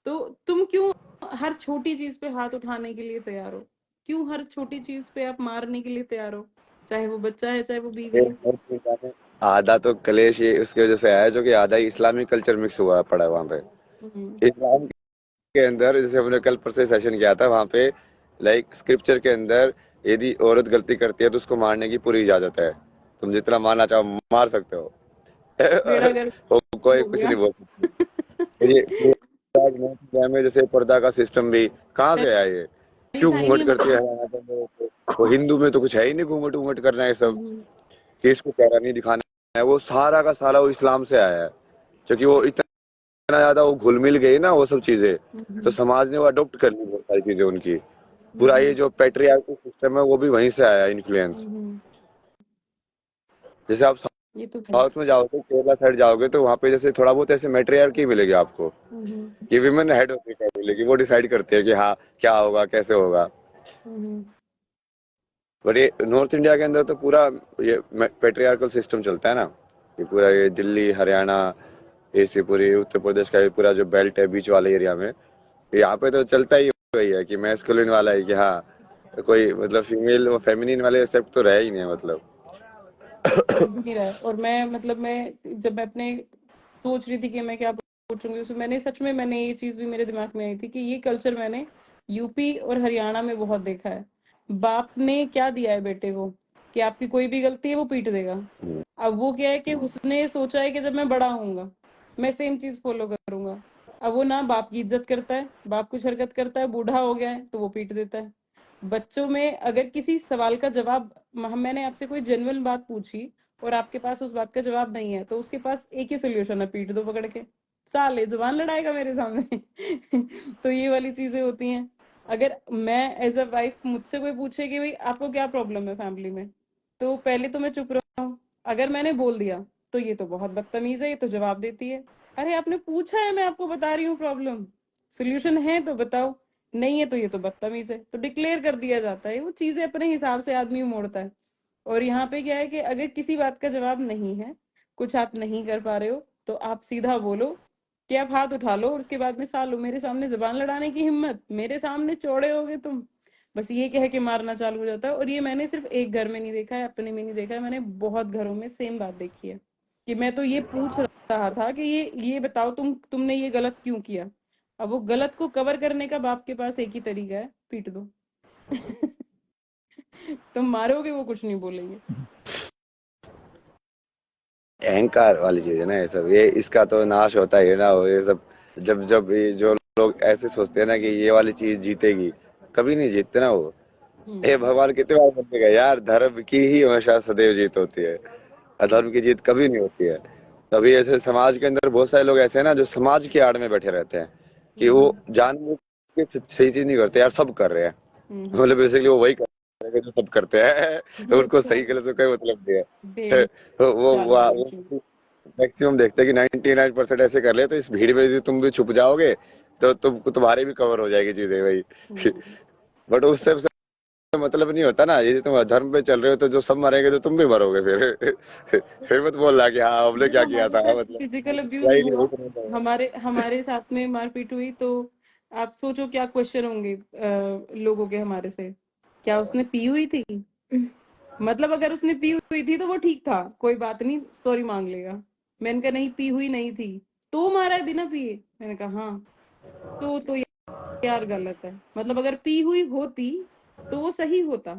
तो तुम क्यों हर छोटी चीज पे हाथ उठाने के लिए तैयार हो? क्यों हर छोटी चीज पे आप मारने के लिए तैयार हो? चाहे वो बच्चा है, चाहे वो बीवी है। आधा तो कलेश ये उसकी वजह से आया है, जो कि आधा ही इस्लामिक कल्चर मिक्स हुआ पड़ा है वहां पे। हम्म। इस्लाम के अंदर, जैसे हमने कल परसों सेशन किया था, वहां पे लाइक स्क्रिप्चर के अंदर यदि औरत गलती करती है तो उसको मारने की पूरी इजाजत है। तुम जितना मारना चाहो मार सकते हो। बेड़ा गर्क वो कोई हो कुछ गया। नहीं बोल सकता। तो ये आज नॉर्थ इंडिया में जैसे पर्दा का सिस्टम भी कहाँ से आया ये? नहीं क्यों था ही घूंघट नहीं करती है हमारे। हरियाणा के अंदर? वो हिंदू में तो कुछ है ही नहीं घूंघट वूंघट करना है सब, हम्म। कि इसको चेहरा नहीं दिखाना है। वो सारा का सारा वो इस्लाम से आया है, क्योंकि वो इतना ज्यादा वो घुल मिल गई ना वो सब चीजें। तो हम्म। समाज ने वो अडॉप्ट कर ली बहुत सारी चीजें उनकी। पूरा ये हम्म। जो पैट्रियार्कल सिस्टम है वो भी वहीं से आया है इन्फ्लुएंस। हम्म। जैसे आप ये तो है। साउथ में जाओगे, केरला साइड जाओगे, तो वहां पे जैसे थोड़ा बहुत ऐसे मैट्रियार्की मिलेगी आपको, हम्म। कि विमेन हेड होती है मिलेगी, वो डिसाइड करती है कि हाँ क्या होगा कैसे होगा। हम्म। बट ये नॉर्थ इंडिया के अंदर तो पूरा ये पैट्रियार्कल सिस्टम चलता है ना। ये पूरा ये दिल्ली, हरियाणा, ऐसे पूरी उत्तर प्रदेश का ये पूरा जो बेल्ट है बीच वाले एरिया में, यहाँ पे तो चलता ही वही है कि मैस्कुलिन वाला है, कि हाँ कोई मतलब फीमेल वो फेमिनिन वाले एक्सेप्ट तो रह ही नहीं है मतलब। चल भी नहीं रहा है। और मैं, मतलब मैं जब मैं अपने सोच रही थी कि मैं क्या पूछूंगी, उसमें मैंने सच में, मैंने ये चीज भी मेरे दिमाग में आई थी कि ये कल्चर मैंने यूपी और हरियाणा में बहुत देखा है। बाप ने क्या दिया है बेटे को कि आपकी कोई भी गलती है वो पीट देगा। अब वो क्या है कि उसने सोचा है कि जब मैं बड़ा होऊंगा मैं सेम चीज फॉलो करूंगा। अब वो ना बाप की इज्जत करता है, बाप कुछ हरकत करता है, बूढ़ा हो गया है तो वो पीट देता है। बच्चों में अगर किसी सवाल का जवाब, मैंने आपसे कोई जेन्युइन बात पूछी और आपके पास उस बात का जवाब नहीं है, तो उसके पास एक ही सोल्यूशन है, पीट दो पकड़ के। साले जुबान लड़ाएगा मेरे सामने। तो ये वाली चीजें होती हैं। अगर मैं एज अ वाइफ, मुझसे कोई पूछे कि भाई आपको क्या प्रॉब्लम है फैमिली में, तो पहले तो मैं चुप रहूं। अगर मैंने बोल दिया तो ये तो बहुत बदतमीज है, ये तो जवाब देती है। अरे आपने पूछा है, मैं आपको बता रही हूँ प्रॉब्लम, सोल्यूशन है तो बताओ, नहीं है तो ये तो बदतमीज है, तो डिक्लेयर कर दिया जाता है। वो चीजें अपने हिसाब से आदमी मोड़ता है। और यहाँ पे क्या है कि अगर किसी बात का जवाब नहीं है, कुछ आप नहीं कर पा रहे हो, तो आप सीधा बोलो कि आप हाथ उठा लो, और उसके बाद में सालो मेरे सामने जबान लड़ाने की हिम्मत, मेरे सामने चौड़े होगे तुम, बस ये कह के मारना चालू हो जाता है। और ये मैंने सिर्फ एक घर में नहीं देखा है, अपने में नहीं देखा है, मैंने बहुत घरों में सेम बात देखी है। कि मैं तो ये पूछ रहा था कि ये बताओ तुमने ये गलत क्यों किया। अब वो गलत को कवर करने का बाप के पास एक ही तरीका है, पीट दो। तुम मारोगे वो कुछ नहीं बोलेंगे। अहंकार वाली चीज है ना ये सब, ये इसका तो नाश होता ही है ना। ये सब जब जब ये जो लोग ऐसे सोचते हैं ना कि ये वाली चीज जीतेगी, कभी नहीं जीतते ना वो। ये हम्म। भगवान कितने बार बोलेगा यार, धर्म की ही हमेशा सदैव जीत होती है, अधर्म की जीत कभी नहीं होती है। तभी ऐसे समाज के अंदर बहुत सारे लोग ऐसे हैं ना जो समाज की आड़ में बैठे रहते हैं कि वो हम्म। जानबूझ के सही चीज नहीं करते यार, सब कर रहे हैं। हम्म। मतलब बेसिकली वो वही कर रहे हैं जो सब करते हैं। उनको सही बेचारे, गलत से कोई मतलब नहीं है। बेचारे लड़की। वो मैक्सिमम देखते हैं कि 99% ऐसे कर ले, तो इस भीड़ में यदि तुम भी छुप जाओगे तो तुम्हारे भी कवर हो जाएगी चीजें भाई। हम्म। बट उससे मतलब नहीं होता ना, यदि तुम अधर्म पे चल रहे हो तो जो सब मरेंगे तो तुम भी मरोगे फिर। फिर मत बोल रहा कि हाँ हमने जब क्या किया हमारे था, साथ मतलब फिजिकल अब्यूज क्या ही नहीं हुआ, होता। हमारे हमारे साथ में मारपीट हुई, तो आप सोचो क्या क्वेश्चन होंगे लोगों के हमारे से, क्या उसने पी हुई थी? मतलब अगर उसने पी हुई थी तो वो ठीक था, कोई बात नहीं, सॉरी मांग लेगा। मैंने कहा नहीं, पी हुई नहीं थी, तो मारा है बिना पिए? मैंने कहा हाँ। तो यार गलत है। मतलब अगर पी हुई होती तो वो सही होता,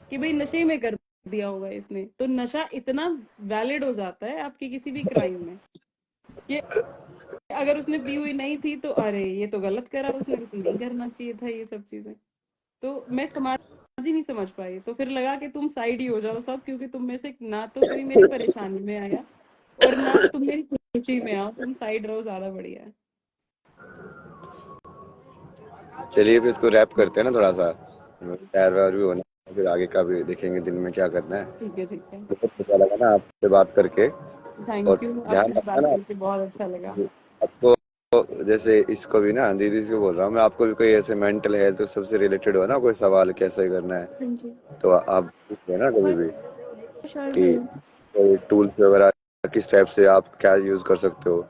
कि भाई नशे में कर दिया होगा इसने, तो नशा इतना वैलिड हो जाता है आपके किसी भी क्राइम में, कि अगर उसने पी हुई नहीं थी तो अरे ये तो गलत करा उसने, उसे नहीं करना चाहिए था ये सब चीजें। तो मैं समाज ही नहीं समझ पाई, तो फिर लगा कि तुम साइड ही हो जाओ सब, क्योंकि तुम में से ना तो कोई मेरी परेशानी में आया और ना तुम मेरी खुशी में आओ, तुम साइड रहो, ज्यादा बढ़िया है। चलिए फिर इसको रैप करते हैं ना थोड़ा सा, तैयार वैयार भी होना है, फिर आगे का भी देखेंगे दिन में क्या करना है। ठीक है, ठीक है। बहुत अच्छा लगा ना आपसे बात करके। और थैंक यू, ध्यान आपसे भी रखना बात ना करके बहुत अच्छा लगा। आपको, जैसे इसको भी ना दीदी से बोल रहा हूँ मैं, आपको भी कोई ऐसे मेंटल हेल्थ सबसे रिलेटेड हो ना कोई सवाल कैसे करना है, हाँ जी। तो आप पूछ लेना कभी भी श्योर कि भैया। कोई टूल्स वगैरह किस टाइप से आप क्या यूज कर सकते हो।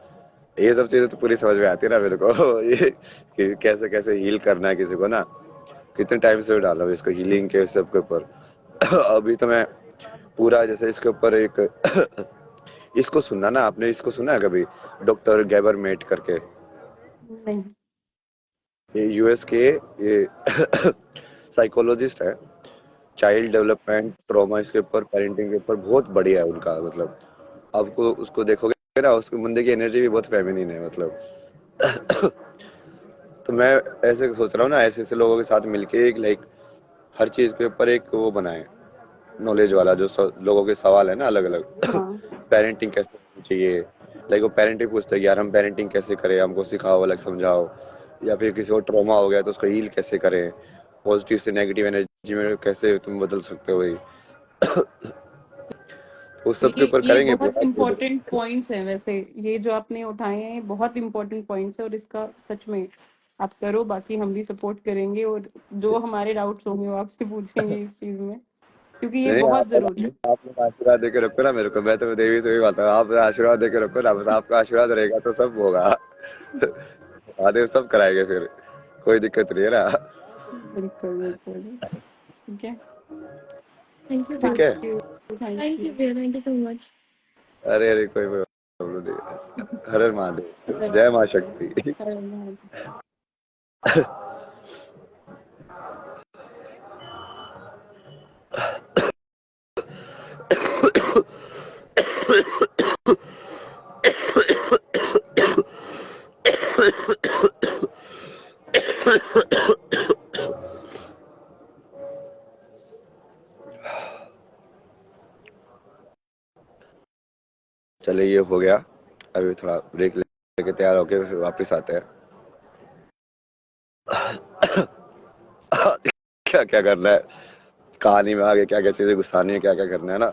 ये सब चीजें तो पूरी समझ में आती है ना मेरे को। ये कि कैसे कैसे हील करना है किसी को ना, कितने टाइम से डाला हूँ इसको हीलिंग के सब के ऊपर। अभी तो मैं पूरा जैसे इसके ऊपर एक इसको सुनना ना, आपने इसको सुना है कभी, डॉक्टर गैबर मेट करके? नहीं। ये यूएस के ये साइकोलॉजिस्ट है, चाइल्ड डेवलपमेंट ट्रॉमा इसके ऊपर, पेरेंटिंग के ऊपर बहुत बढ़िया है उनका। मतलब आपको उसको देखोगे ना, उसके बंदे की एनर्जी भी बहुत फेमिनिन है मतलब। तो मैं ऐसे सोच रहा हूँ ना, ऐसे ऐसे लोगों के साथ मिलके एक लाइक हर चीज के ऊपर एक वो बनाए, नॉलेज वाला, जो लोगों के सवाल है ना अलग अलग। हाँ। पेरेंटिंग कैसे होनी चाहिए, लाइक वो पेरेंटिंग पूछते हैं कि यार हम पेरेंटिंग कैसे करें, हमको सिखाओ, अलग समझाओ। या फिर किसी को ट्रॉमा हो गया तो उसको हील कैसे करें, पॉजिटिव से नेगेटिव एनर्जी में कैसे तुम बदल सकते हो, वही उस सब के ऊपर ये करेंगे बहुत पूरा। इम्पोर्टेंट पॉइंट्स हैं वैसे, ये जो आपने उठाए हैं ये बहुत इम्पोर्टेंट पॉइंट्स है, और इसका सच में आप करो, बाकी हम भी सपोर्ट करेंगे, और जो हमारे डाउट्स होंगे वो आपसे पूछेंगे इस चीज में, क्योंकि ये नहीं, बहुत जरूरी है। आप लोग आशीर्वाद देके रखो ना मेरे को, मैं तो देवी से भी बात हूँ, आप आशीर्वाद देके रखो ना, बस आपका आशीर्वाद रहेगा तो सब होगा। महादेव सब कराएंगे फिर, कोई दिक्कत नहीं है ना। बिल्कुल बिल्कुल। ठीक है। थैंक यू ठीक भैया। है। Thank you. Thank thank you you. भैया, थैंक यू सो मच। अरे अरे कोई प्रॉब्लम नहीं है। हर हर महादेव, जय माँ शक्ति। चलिए ये हो गया, अभी थोड़ा ब्रेक लेके तैयार होके फिर वापस आते हैं। क्या क्या करना है, कहानी में आगे क्या क्या चीजें घुसानी है, क्या क्या करना है ना।